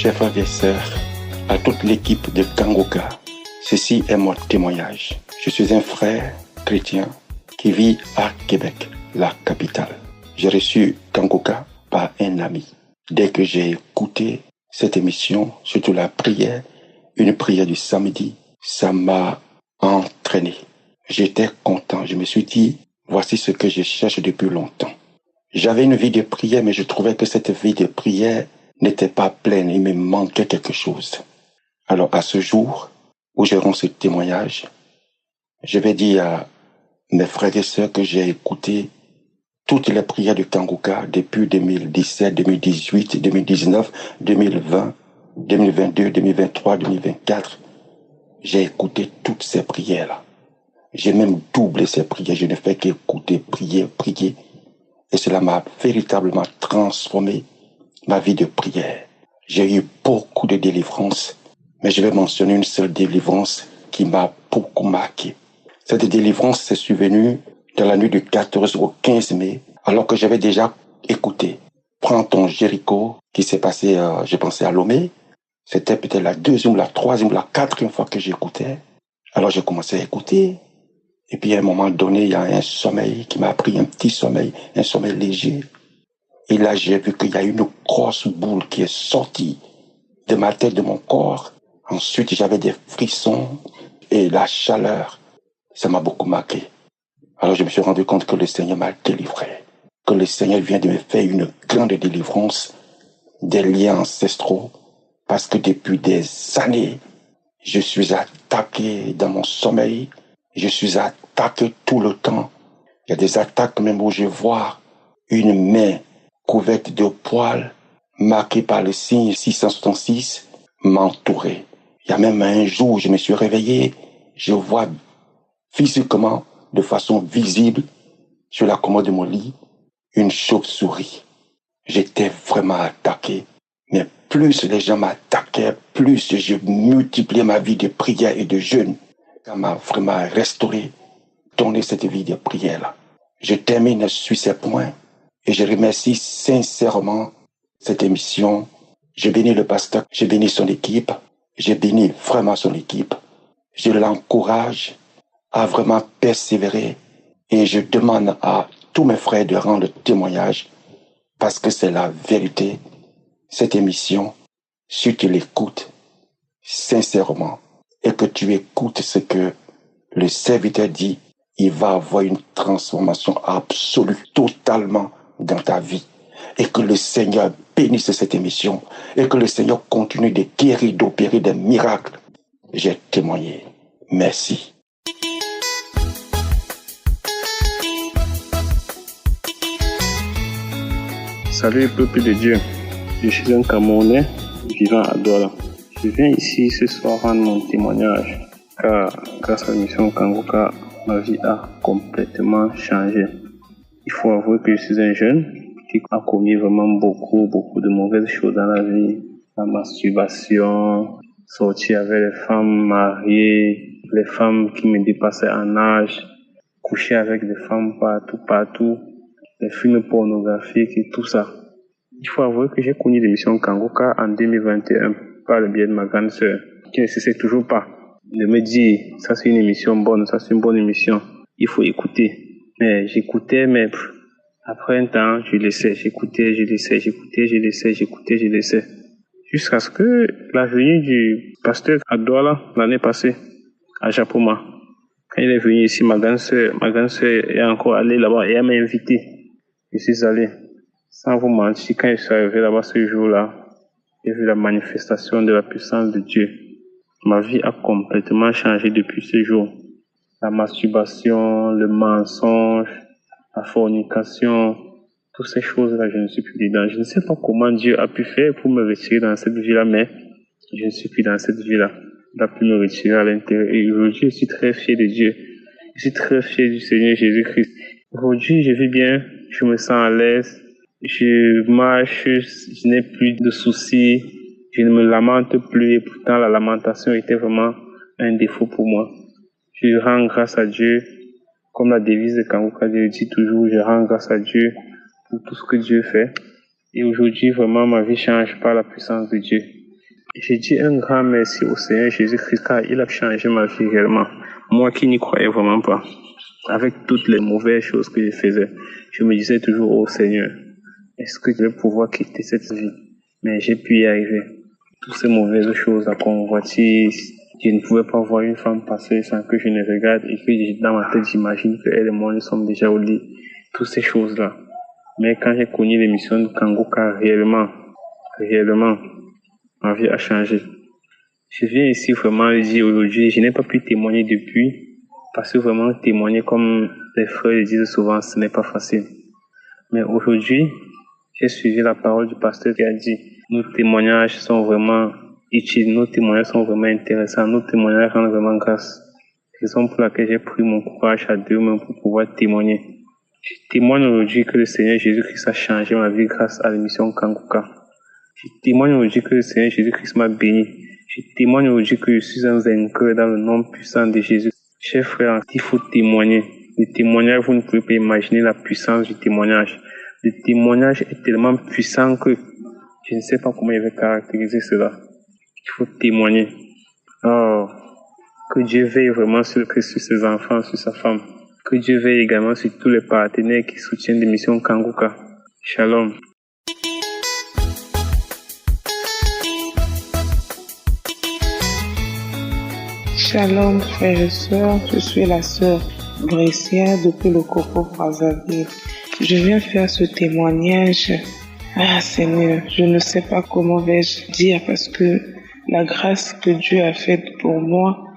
chers frères et sœurs, à toute l'équipe de Kangoka, ceci est mon témoignage. Je suis un frère chrétien qui vit à Québec, la capitale. J'ai reçu Kangoka par un ami. Dès que j'ai écouté cette émission, surtout la prière, une prière du samedi, ça m'a entraîné. J'étais content. Je me suis dit, voici ce que je cherche depuis longtemps. J'avais une vie de prière, mais je trouvais que cette vie de prière n'était pas pleine. Il me manquait quelque chose. Alors, à ce jour où je rends ce témoignage, je vais dire à mes frères et sœurs que j'ai écouté toutes les prières de Kangoka depuis 2017, 2018, 2019, 2020, 2022, 2023, 2024. J'ai écouté toutes ces prières-là. J'ai même doublé ces prières. Je ne fais qu'écouter, prier, prier. Et cela m'a véritablement transformé ma vie de prière. J'ai eu beaucoup de délivrances, mais je vais mentionner une seule délivrance qui m'a beaucoup marqué. Cette délivrance s'est survenue dans la nuit du 14 au 15 mai, alors que j'avais déjà écouté Prends ton Jéricho, qui s'est passé, je pensais à Lomé. C'était peut-être la deuxième, la troisième, la quatrième fois que j'écoutais. Alors j'ai commencé à écouter. Et puis à un moment donné, il y a un sommeil qui m'a pris, un petit sommeil, un sommeil léger. Et là, j'ai vu qu'il y a une grosse boule qui est sortie de ma tête, de mon corps. Ensuite, j'avais des frissons et la chaleur. Ça m'a beaucoup marqué. Alors je me suis rendu compte que le Seigneur m'a délivré. Que le Seigneur vient de me faire une grande délivrance des liens ancestraux. Parce que depuis des années, je suis attaqué dans mon sommeil. Je suis attaqué tout le temps. Il y a des attaques même où je vois une main couverte de poils, marquée par le signe 666, m'entourer. Il y a même un jour où je me suis réveillé, je vois physiquement, de façon visible, sur la commode de mon lit, une chauve-souris. J'étais vraiment attaqué. Mais plus les gens m'attaquaient, plus je multipliais ma vie de prière et de jeûne. Ça m'a vraiment restauré, donné cette vie de prière-là. Je termine sur ces points et je remercie sincèrement cette émission. Je bénis le pasteur, je bénis son équipe, je bénis vraiment son équipe. Je l'encourage à vraiment persévérer et je demande à tous mes frères de rendre témoignage parce que c'est la vérité. Cette émission, si tu l'écoutes sincèrement et que tu écoutes ce que le serviteur dit, il va avoir une transformation absolue, totalement dans ta vie. Et que le Seigneur bénisse cette émission et que le Seigneur continue de guérir, d'opérer des miracles. J'ai témoigné. Merci. Salut peuple de Dieu, je suis un Camerounais vivant à Douala. Je viens ici ce soir rendre mon témoignage car grâce à l'émission Kangoka, ma vie a complètement changé. Il faut avouer que je suis un jeune qui a commis vraiment beaucoup de mauvaises choses dans la vie. La masturbation, sortir avec les femmes mariées, les femmes qui me dépassaient en âge, coucher avec des femmes partout, les films pornographiques et tout ça. Il faut avouer que j'ai connu l'émission Kangoka en 2021 par le biais de ma grande sœur, qui ne cessait toujours pas de me dire ça c'est une émission bonne, ça c'est une bonne émission, il faut écouter. Mais j'écoutais, mais après un temps, je laissais, j'écoutais. Jusqu'à ce que la venue du pasteur à Douala l'année passée, à Japoma, quand il est venu ici, ma grande sœur est encore allée là-bas et elle m'a invité. Je suis allé. Sans vous mentir, quand je suis arrivé là-bas ce jour-là, j'ai vu la manifestation de la puissance de Dieu. Ma vie a complètement changé depuis ce jour. La masturbation, le mensonge, la fornication, toutes ces choses-là, je ne suis plus dedans. Je ne sais pas comment Dieu a pu faire pour me retirer dans cette vie-là, mais je ne suis plus dans cette vie-là. Il a pu me retirer à l'intérieur. Et aujourd'hui, je suis très fier de Dieu. Je suis très fier du Seigneur Jésus-Christ. Aujourd'hui, je vis bien, je me sens à l'aise, je marche, je n'ai plus de soucis, je ne me lamente plus et pourtant la lamentation était vraiment un défaut pour moi. Je rends grâce à Dieu, comme la devise de Kangoka dit toujours, je rends grâce à Dieu pour tout ce que Dieu fait. Et aujourd'hui, vraiment, ma vie change par la puissance de Dieu. J'ai dit un grand merci au Seigneur Jésus-Christ car il a changé ma vie réellement. Moi qui n'y croyais vraiment pas. Avec toutes les mauvaises choses que je faisais, je me disais toujours, oh Seigneur, est-ce que je vais pouvoir quitter cette vie? Mais j'ai pu y arriver. Toutes ces mauvaises choses, la convoitise, je ne pouvais pas voir une femme passer sans que je ne regarde et que dans ma tête, j'imagine qu'elle et moi, nous sommes déjà au lit. Toutes ces choses-là. Mais quand j'ai connu l'émission de Kangoka, réellement, ma vie a changé. Je viens ici vraiment le dire aujourd'hui, je n'ai pas pu témoigner depuis, parce que vraiment témoigner comme les frères le disent souvent, ce n'est pas facile. Mais aujourd'hui, j'ai suivi la parole du pasteur qui a dit, nos témoignages sont vraiment utiles, nos témoignages sont vraiment intéressants, nos témoignages rendent vraiment grâce. Raison pour laquelle j'ai pris mon courage à deux mains pour pouvoir témoigner. Je témoigne aujourd'hui que le Seigneur Jésus-Christ a changé ma vie grâce à l'émission Kangoka. Je témoigne aujourd'hui que le Seigneur Jésus-Christ m'a béni. Je témoigne aujourd'hui que je suis un vainqueur dans le nom puissant de Jésus. Chers frères, il faut témoigner. Le témoignage, vous ne pouvez pas imaginer la puissance du témoignage. Le témoignage est tellement puissant que je ne sais pas comment il va caractériser cela. Il faut témoigner. Oh, que Dieu veille vraiment sur ses enfants, sur sa femme. Que Dieu veille également sur tous les partenaires qui soutiennent l'émission Kangoka. Shalom. Shalom frères et sœurs, je suis la sœur Bressia depuis le Coco Brazzaville. Je viens faire ce témoignage. Ah Seigneur, je ne sais pas comment vais-je dire parce que la grâce que Dieu a faite pour moi,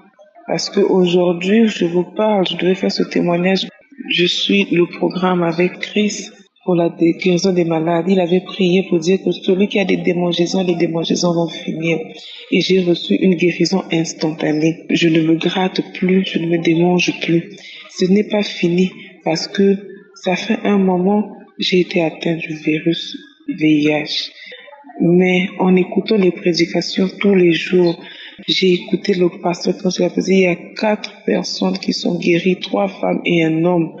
parce que aujourd'hui je vous parle, je devais faire ce témoignage. Je suis le programme avec Christ pour la guérison des malades. Il avait prié pour dire que celui qui a des démangeaisons, les démangeaisons vont finir. Et j'ai reçu une guérison instantanée. Je ne me gratte plus, je ne me démange plus. Ce n'est pas fini parce que ça fait un moment, j'ai été atteint du virus VIH. Mais en écoutant les prédications tous les jours, j'ai écouté le pasteur quand il a dit il y a 4 personnes qui sont guéries, 3 femmes et un homme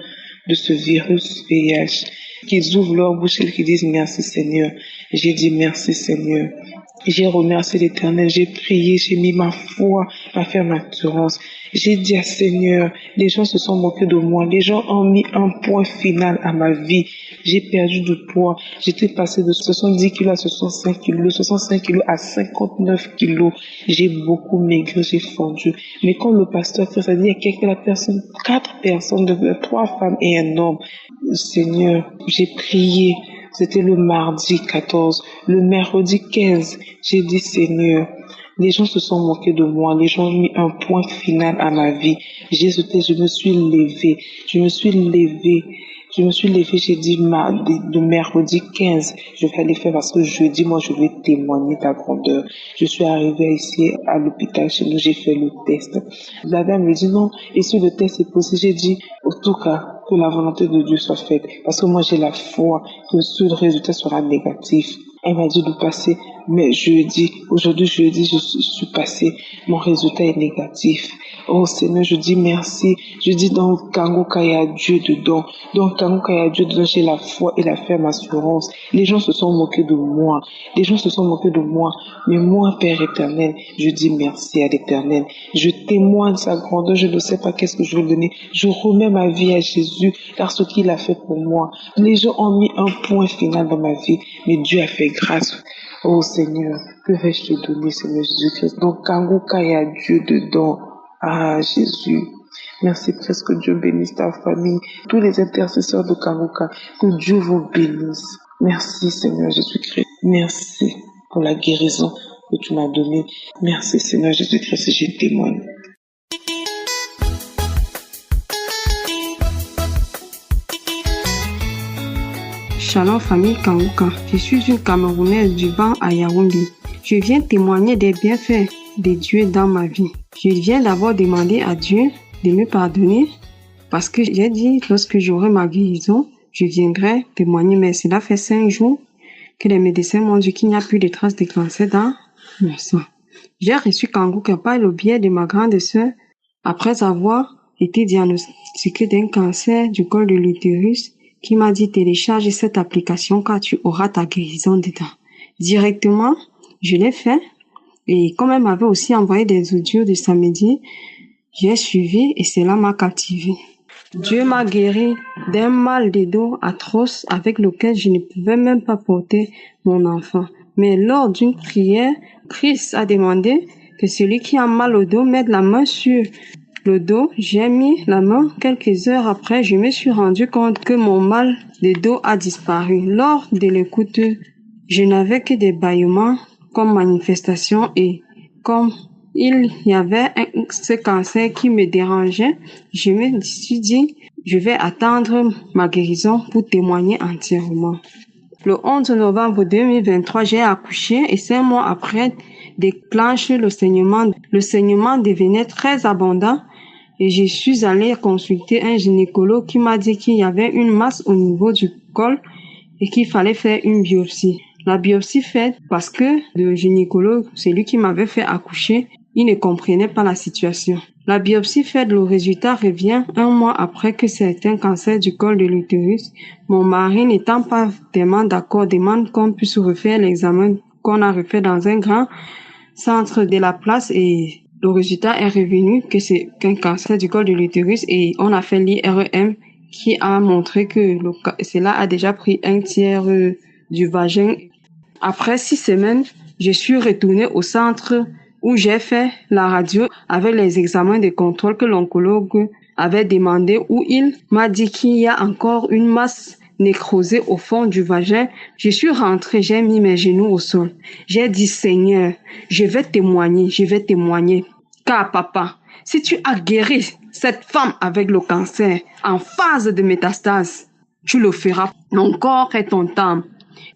de ce virus VIH, qu'ils ouvrent leur bouche et qu'ils disent merci Seigneur. J'ai dit merci Seigneur. J'ai remercié l'Éternel, j'ai prié, j'ai mis ma foi, ma ferme assurance. J'ai dit à Seigneur, les gens se sont moqués de moi, les gens ont mis un point final à ma vie. J'ai perdu du poids, j'étais passé de 70 kilos à 65 kilos, 65 kilos à 59 kilos. J'ai beaucoup maigri, j'ai fondu. Mais quand le pasteur Christ a dit, il y a 4 personnes, 3 femmes et un homme. Seigneur, j'ai prié. C'était le mardi 14. Le mercredi 15, j'ai dit Seigneur, les gens se sont moqués de moi. Les gens ont mis un point final à ma vie. Je me suis levée. J'ai dit le mercredi 15, je vais aller faire parce que jeudi, moi, je vais témoigner ta grandeur. Je suis arrivée ici à l'hôpital chez nous, j'ai fait le test. La dame me dit non, et si le test est possible, j'ai dit, en tout cas, que la volonté de Dieu soit faite. Parce que moi, j'ai la foi que ce résultat sera négatif. Elle m'a dit de passer, mais aujourd'hui jeudi, je suis passée, mon résultat est négatif. Oh Seigneur, je dis merci. Je dis dans Kangoka, il y a Dieu dedans. Dans Kangoka, il y a Dieu dedans, j'ai la foi et la ferme assurance. Les gens se sont moqués de moi. Mais moi, Père éternel, je dis merci à l'Éternel. Je témoigne sa grandeur, je ne sais pas qu'est-ce que je vais donner. Je remets ma vie à Jésus, car ce qu'il a fait pour moi. Les gens ont mis un point final dans ma vie, mais Dieu a fait grâce. Oh Seigneur, que vais-je te donner, Seigneur Jésus-Christ? Donc Kangoka, il y a Dieu dedans. Ah Jésus, merci presque que Dieu bénisse ta famille, tous les intercesseurs de Kangoka, que Dieu vous bénisse. Merci Seigneur Jésus-Christ, merci pour la guérison que tu m'as donnée. Merci Seigneur Jésus-Christ, je témoigne. Shalom famille Kangoka, je suis une Camerounaise vivant à Yaoundé. Je viens témoigner des bienfaits de Dieu dans ma vie. Je viens d'abord demander à Dieu de me pardonner parce que j'ai dit lorsque j'aurai ma guérison, je viendrai témoigner. Mais cela fait 5 jours que les médecins m'ont dit qu'il n'y a plus de traces de cancer dans mon sang. J'ai reçu Kangoka par le biais de ma grande sœur après avoir été diagnostiquée d'un cancer du col de l'utérus qui m'a dit télécharge cette application car tu auras ta guérison dedans. Directement, je l'ai fait. Et comme elle m'avait aussi envoyé des audios de samedi, j'ai suivi et cela m'a captivé. Dieu m'a guéri d'un mal de dos atroce avec lequel je ne pouvais même pas porter mon enfant. Mais lors d'une prière, Christ a demandé que celui qui a mal au dos mette la main sur le dos. J'ai mis la main. Quelques heures après, je me suis rendu compte que mon mal de dos a disparu. Lors de l'écoute, je n'avais que des bâillements comme manifestation et comme il y avait ce cancer qui me dérangeait, je me suis dit, je vais attendre ma guérison pour témoigner entièrement. Le 11 novembre 2023, j'ai accouché et 5 mois après, déclenche le saignement. Le saignement devenait très abondant et je suis allée consulter un gynécologue qui m'a dit qu'il y avait une masse au niveau du col et qu'il fallait faire une biopsie. La biopsie faite parce que le gynécologue, celui qui m'avait fait accoucher, il ne comprenait pas la situation. La biopsie faite, le résultat revient 1 mois après que c'est un cancer du col de l'utérus. Mon mari n'étant pas vraiment d'accord, demande qu'on puisse refaire l'examen qu'on a refait dans un grand centre de la place et le résultat est revenu que c'est qu'un cancer du col de l'utérus et on a fait l'IRM qui a montré que cela a déjà pris 1/3 du vagin. Après 6 semaines, je suis retournée au centre où j'ai fait la radio avec les examens de contrôle que l'oncologue avait demandé, où il m'a dit qu'il y a encore une masse nécrosée au fond du vagin. Je suis rentrée, j'ai mis mes genoux au sol. J'ai dit, Seigneur, je vais témoigner. Car papa, si tu as guéri cette femme avec le cancer en phase de métastase, tu le feras. Mon corps est ton temple.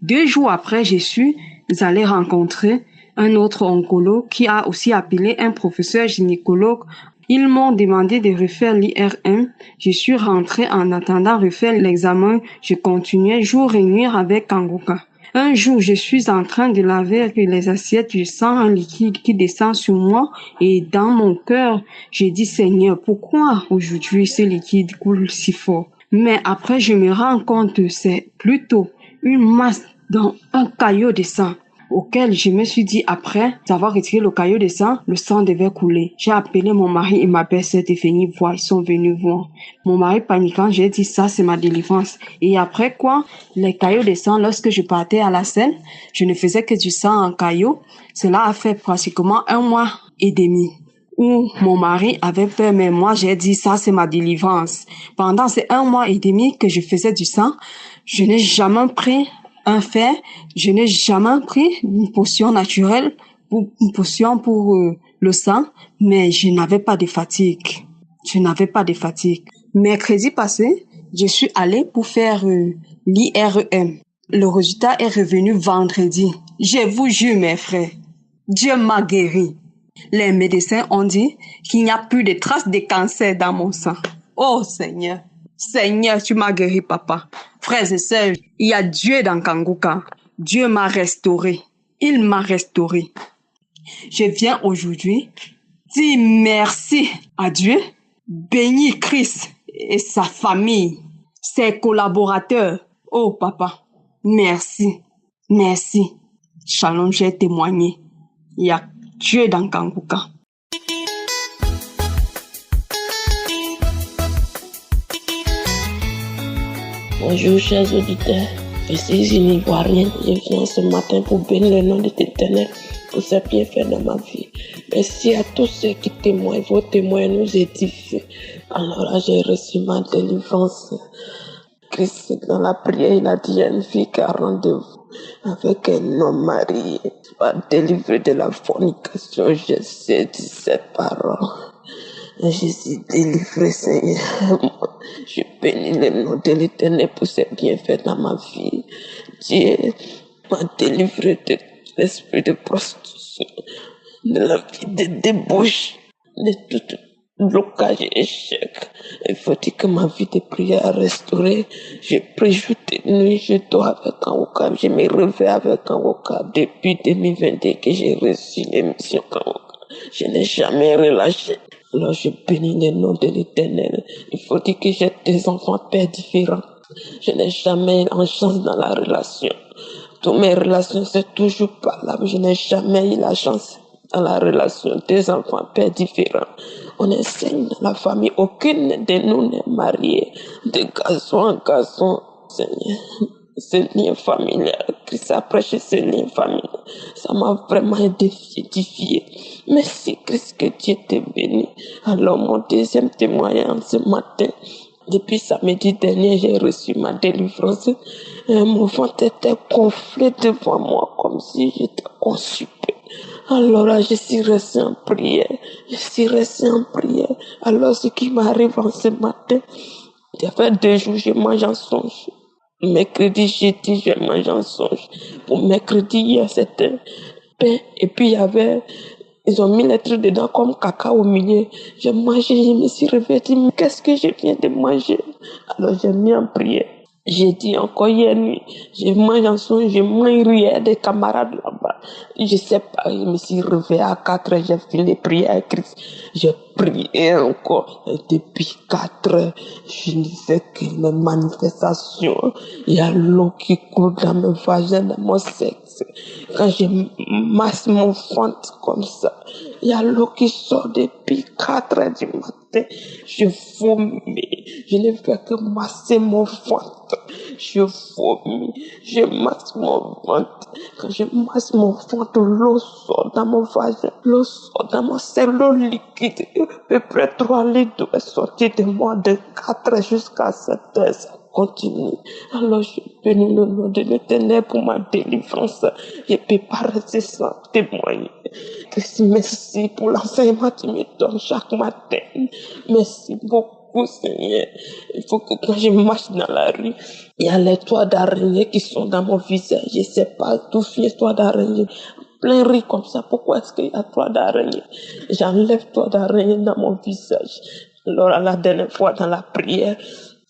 2 jours après, je suis allée rencontrer un autre oncologue qui a aussi appelé un professeur gynécologue. Ils m'ont demandé de refaire l'IRM. Je suis rentrée en attendant refaire l'examen. Je continuais jour et nuit avec Kangoka. Un jour, je suis en train de laver avec les assiettes. Je sens un liquide qui descend sur moi et dans mon cœur, je dis Seigneur, pourquoi aujourd'hui ce liquide coule si fort? Mais après, je me rends compte que c'est plutôt une masse dans un caillot de sang auquel je me suis dit après avoir retiré le caillot de sang, le sang devait couler. J'ai appelé mon mari et ma belle-sœur de venir voir. Ils sont venus voir. Mon mari paniquant, j'ai dit ça c'est ma délivrance. Et après quoi, les caillots de sang, lorsque je partais à la selle, je ne faisais que du sang en caillot. Cela a fait pratiquement 1 mois et demi. Où mon mari avait peur, mais moi j'ai dit ça c'est ma délivrance. Pendant ces 1 mois et demi que je faisais du sang, je n'ai jamais pris un fer, je n'ai jamais pris une potion naturelle, une potion pour le sang, mais je n'avais pas de fatigue. Mercredi passé, je suis allée pour faire l'IRM. Le résultat est revenu vendredi. Je vous jure mes frères, Dieu m'a guéri. Les médecins ont dit qu'il n'y a plus de traces de cancer dans mon sang. Oh Seigneur, Seigneur, tu m'as guéri papa. Frères et sœurs, il y a Dieu dans Kangoka. Dieu m'a restauré. Il m'a restauré. Je viens aujourd'hui dire merci à Dieu, bénir Christ et sa famille, ses collaborateurs. Oh papa, merci, merci. Shalom, j'ai témoigné. Il y a Dieu dans Kangoka. Bonjour chers auditeurs, je suis une Ivoirienne, je viens ce matin pour bénir le nom de l'Éternel pour ses bienfaits dans ma vie. Merci à tous ceux qui témoignent, vos témoins nous édifient. Alors là, j'ai reçu ma délivrance. Christ, dans la prière, il a dit à une fille qui a rendez-vous avec un homme marié, soit délivré de la fornication. Je sais dit ces paroles. Je suis délivré, Seigneur. Je bénis le nom de l'Éternel pour ses bienfaits dans ma vie. Dieu m'a délivré de l'esprit de prostitution, de la vie de débauche, de tout blocage et échec. Il faut dire que ma vie de prière a restauré. Je prie jour et nuit, je dors avec Kangoka, je me réveille avec Kangoka depuis 2022 que j'ai reçu l'émission Kangoka. Je n'ai jamais relâché. Alors je bénis le nom de l'Éternel. Il faut dire que j'ai des enfants pères différents. Je n'ai jamais eu en chance dans la relation. Toutes mes relations, c'est toujours pas là. Je n'ai jamais eu la chance dans la relation des enfants, pères différents. On enseigne dans la famille, aucune de nous n'est mariée, de garçon en garçon, Seigneur. Ce lien familial, Christ a prêché ce lien familial. Ça m'a vraiment édifié. Merci Christ, que Dieu te bénisse. Alors mon deuxième témoignage ce matin, depuis samedi dernier, j'ai reçu ma délivrance. Mon ventre était gonflé devant moi comme si j'étais constipé. Alors là, je suis restée en prière. Alors ce qui m'arrive en ce matin, ça fait 2 jours, je mange en songe. Mercredi, jeudi, je mange en songe. Pour mercredi, hier, c'était pain. Et puis, ils ont mis les trucs dedans comme caca au milieu. J'ai mangé, je me suis réveillée, dit, mais qu'est-ce que je viens de manger? Alors, j'ai mis en prière. J'ai dit encore hier nuit, je mange en songe, je mange rien des camarades là-bas. Je sais pas, je me suis réveillée à 4 heures, j'ai fini de prier à Christ. J'ai prié encore. Et depuis 4 heures, je ne fais que les manifestations. Il y a l'eau qui coule dans mes vagins, dans mon sexe. Quand je masse mon ventre comme ça, il y a l'eau qui sort depuis 4 heures du matin. Je vomis. Je ne fais que masser mon ventre. Je vomis. Je masse mon ventre. Quand je masse mon ventre, l'eau sort dans mon vagin. L'eau sort dans mon sexe. L'eau liquide. À peu près 3 litres doit sortir de moi de 4 heures jusqu'à 7 heures. Ça continue. Alors je bénis le nom de l'Éternel pour ma délivrance. Je ne peux pas rester sans témoigner. Merci pour l'enseignement que tu me donnes chaque matin. Merci beaucoup, Seigneur. Il faut que quand je marche dans la rue, il y a les toits d'araignée qui sont dans mon visage. Je ne sais pas d'où vient les toits d'araignée. Plein riz comme ça. Pourquoi est-ce qu'il y a toits d'araignée? J'enlève toits d'araignée dans mon visage. Alors, à la dernière fois dans la prière,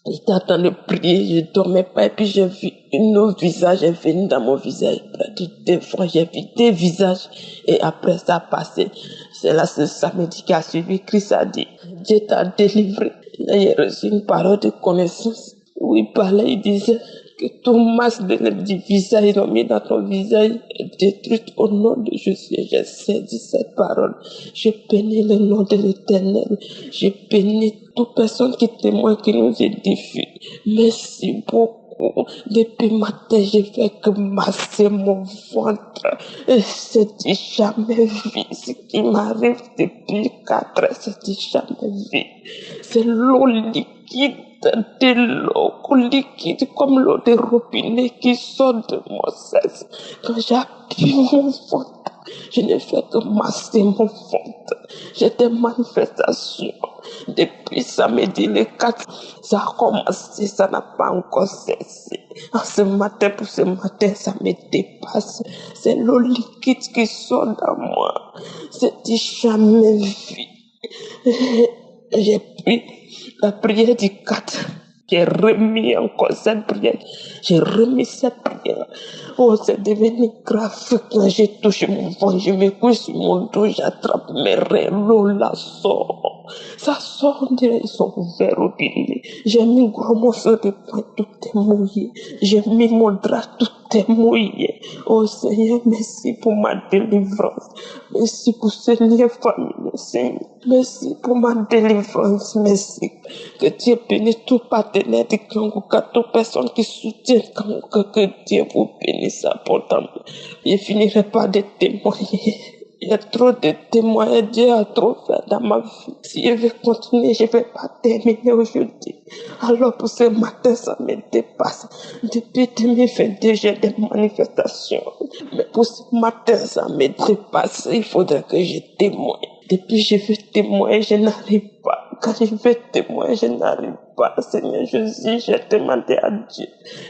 j'étais en train de prier, je ne dormais pas, et puis j'ai vu un autre visage est venu dans mon visage. Près de 2 fois, j'ai vu 2 visages, et après ça a passé. C'est là, ce samedi qui a suivi, Christ a dit, Dieu t'a délivré. Là, j'ai reçu une parole de connaissance, où il parlait, il disait que tout masse du visage, ils ont mis dans ton visage, est détruite au nom de Jésus. J'ai saisi cette parole. Je bénis le nom de l'Éternel. Je bénis toute personne qui témoigne, qui nous édifie. Merci beaucoup. Depuis matin, j'ai fait que masser mon ventre. Et c'est jamais vu. Ce qui m'arrive depuis 4 heures, c'est jamais vu. C'est l'eau liquide, de l'eau liquide, comme l'eau de robinet qui sort de mon sexe. Quand j'appuie mon ventre, je ne fais que masser mon ventre. J'ai des manifestations. Depuis samedi, le 4, ça a commencé, ça n'a pas encore cessé. Ce matin, pour ce matin, ça me dépasse. C'est l'eau liquide qui sort dans moi. C'est jamais vu. J'ai pris la prière du 4. J'ai remis encore cette prière. J'ai remis cette prière. Oh, c'est devenu grave. Quand j'ai touché mon ventre, je me couche sur mon dos, j'attrape mes reins. L'eau la sort. Ça sort, on dirait, ils sont ouverts au robinet. J'ai mis un gros morceau de pain, tout est mouillé. J'ai mis mon drap, tout est mouillé. Oh Seigneur, merci pour ma délivrance. Merci pour ce lien familial, Seigneur. Merci pour ma délivrance, merci. Que Dieu bénisse tout partenaire de Kangoka, toute personne qui soutient Kangoka, que Dieu vous bénisse abondamment. Je ne finirai pas de témoigner. Il y a trop de témoignages, Dieu a trop fait dans ma vie. Si je vais continuer, je ne vais pas terminer aujourd'hui. Alors pour ce matin, ça me dépasse. Depuis 2022, j'ai des manifestations. Mais pour ce matin, ça me dépasse. Il faudrait que je témoigne. Depuis que je veux témoigner, je n'arrive pas. Quand je veux témoigner, je n'arrive pas. Seigneur Jésus, j'ai demandé à Dieu.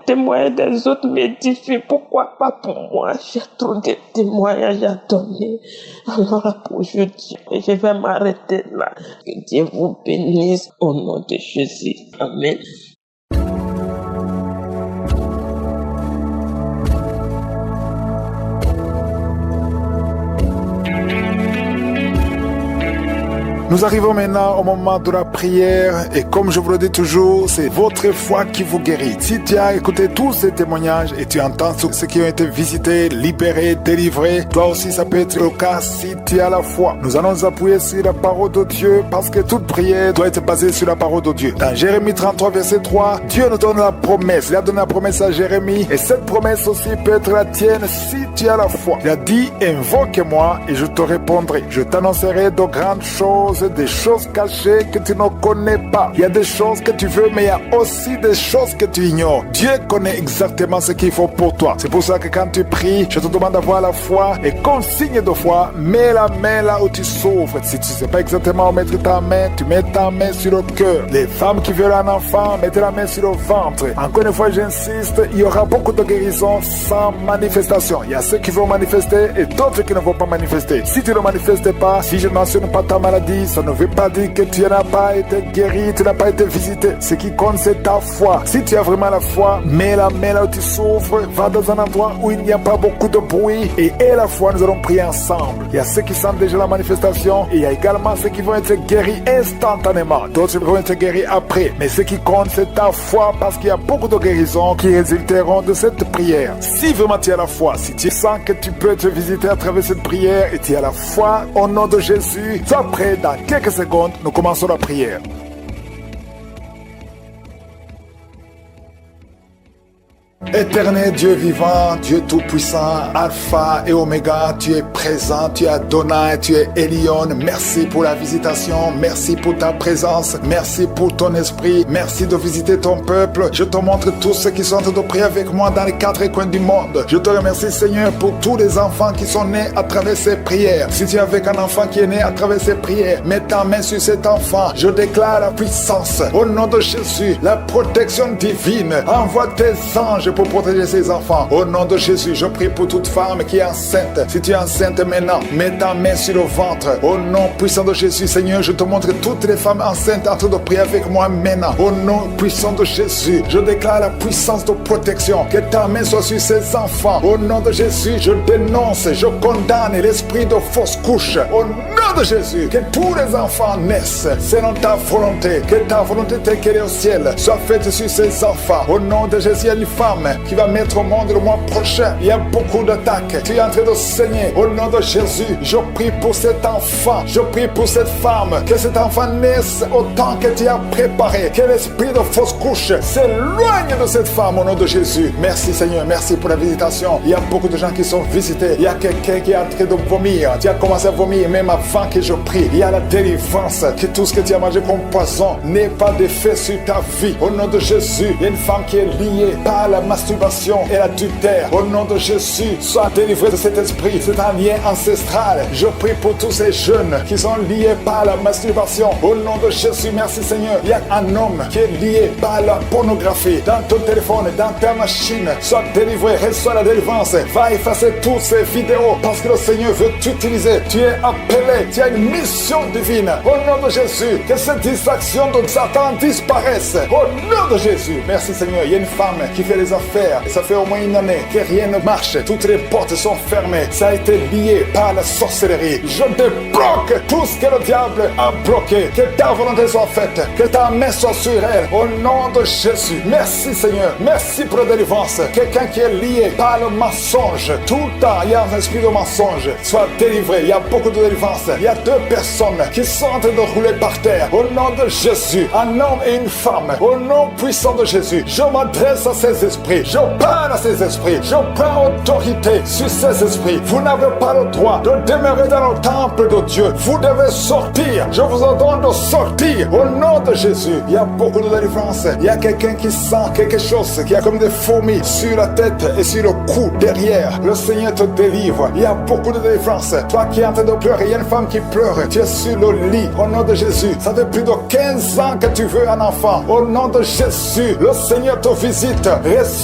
Témoigner des autres m'édifie. Pourquoi pas pour moi? J'ai trop de témoignages à donner. Alors là, pour aujourd'hui, je vais m'arrêter là. Que Dieu vous bénisse au nom de Jésus. Amen. Nous arrivons maintenant au moment de la prière et comme je vous le dis toujours, c'est votre foi qui vous guérit. Si tu as écouté tous ces témoignages et tu entends ceux qui ont été visités, libérés, délivrés, toi aussi ça peut être le cas si tu as la foi. Nous allons nous appuyer sur la parole de Dieu parce que toute prière doit être basée sur la parole de Dieu. Dans Jérémie 33 verset 3, Dieu nous donne la promesse. Il a donné la promesse à Jérémie et cette promesse aussi peut être la tienne si tu as la foi. Il a dit, invoque-moi et je te répondrai. Je t'annoncerai de grandes choses, des choses cachées que tu ne connais pas. Il y a des choses que tu veux, mais il y a aussi des choses que tu ignores. Dieu connaît exactement ce qu'il faut pour toi. C'est pour ça que quand tu pries, je te demande d'avoir la foi et comme signe de foi, mets la main là où tu souffres. Si tu ne sais pas exactement où mettre ta main, tu mets ta main sur le cœur. Les femmes qui veulent un enfant, mettez la main sur le ventre. Encore une fois, j'insiste, il y aura beaucoup de guérisons sans manifestation. Il y a ceux qui vont manifester et d'autres qui ne vont pas manifester. Si tu ne manifestes pas, si je ne mentionne pas ta maladie, ça ne veut pas dire que tu n'as pas été guéri, tu n'as pas été visité. Ce qui compte, c'est ta foi. Si tu as vraiment la foi, mets la main là où tu souffres, va dans un endroit où il n'y a pas beaucoup de bruit et aie la foi, nous allons prier ensemble. Il y a ceux qui sentent déjà la manifestation et il y a également ceux qui vont être guéris instantanément. D'autres vont être guéris après. Mais ce qui compte, c'est ta foi parce qu'il y a beaucoup de guérisons qui résulteront de cette prière. Si vraiment tu as la foi, si tu sens que tu peux te visiter à travers cette prière et tu as la foi, au nom de Jésus, sois prêt, dans quelques secondes, nous commençons la prière. Éternel Dieu vivant, Dieu tout-puissant, Alpha et Oméga, tu es présent, tu es Adonai, tu es Elion. Merci pour la visitation, merci pour ta présence, merci pour ton esprit, merci de visiter ton peuple. Je te montre tous ceux qui sont en train de prier avec moi dans les 4 coins du monde. Je te remercie Seigneur pour tous les enfants qui sont nés à travers ces prières. Si tu es avec un enfant qui est né à travers ces prières, mets ta main sur cet enfant. Je déclare la puissance au nom de Jésus, la protection divine. Envoie tes anges pour protéger ses enfants. Au nom de Jésus, je prie pour toute femme qui est enceinte. Si tu es enceinte maintenant, mets ta main sur le ventre. Au nom puissant de Jésus, Seigneur, je te montre toutes les femmes enceintes en train de prier avec moi maintenant. Au nom puissant de Jésus, je déclare la puissance de protection. Que ta main soit sur ces enfants. Au nom de Jésus, je dénonce, je condamne l'esprit de fausse couche. Au nom de Jésus, que tous les enfants naissent selon ta volonté. Que ta volonté telle qu'elle est au ciel soit faite sur ces enfants. Au nom de Jésus, il y a une femme qui va mettre au monde le mois prochain. Il y a beaucoup d'attaques. Tu es en train de saigner. Au nom de Jésus, je prie pour cet enfant. Je prie pour cette femme. Que cet enfant naisse au temps que tu as préparé. Que l'esprit de fausse couche s'éloigne de cette femme au nom de Jésus. Merci Seigneur. Merci pour la visitation. Il y a beaucoup de gens qui sont visités. Il y a quelqu'un qui est en train de vomir. Tu as commencé à vomir même avant que je prie. Il y a la délivrance. Que tout ce que tu as mangé comme poison n'ait pas d'effet sur ta vie. Au nom de Jésus, il y a une femme qui est liée par la masturbation et l'adultère. Au nom de Jésus, sois délivré de cet esprit. C'est un lien ancestral. Je prie pour tous ces jeunes qui sont liés par la masturbation. Au nom de Jésus, merci Seigneur. Il y a un homme qui est lié par la pornographie. Dans ton téléphone, dans ta machine, sois délivré, reçois la délivrance. Va effacer toutes ces vidéos parce que le Seigneur veut t'utiliser. Tu es appelé, tu as une mission divine. Au nom de Jésus, que cette distraction de Satan disparaisse. Au nom de Jésus, merci Seigneur. Il y a une femme qui fait les affaires. Et ça fait au moins une année que rien ne marche. Toutes les portes sont fermées. Ça a été lié par la sorcellerie. Je débloque tout ce que le diable a bloqué. Que ta volonté soit faite. Que ta main soit sur elle. Au nom de Jésus. Merci Seigneur. Merci pour la délivrance. Quelqu'un qui est lié par le mensonge. Tout le temps, il y a un esprit de mensonge. Soit délivré. Il y a beaucoup de délivrance. Il y a 2 personnes qui sont en train de rouler par terre. Au nom de Jésus. Un homme et une femme. Au nom puissant de Jésus. Je m'adresse à ces esprits. Je parle à ces esprits. Je prends autorité sur ces esprits. Vous n'avez pas le droit de demeurer dans le temple de Dieu. Vous devez sortir. Je vous ordonne de sortir. Au nom de Jésus. Il y a beaucoup de délivrance. Il y a quelqu'un qui sent quelque chose qui a comme des fourmis sur la tête et sur le cou derrière. Le Seigneur te délivre. Il y a beaucoup de délivrance. Toi qui es en train de pleurer, il y a une femme qui pleure. Tu es sur le lit. Au nom de Jésus. Ça fait plus de 15 ans que tu veux un enfant. Au nom de Jésus. Le Seigneur te visite.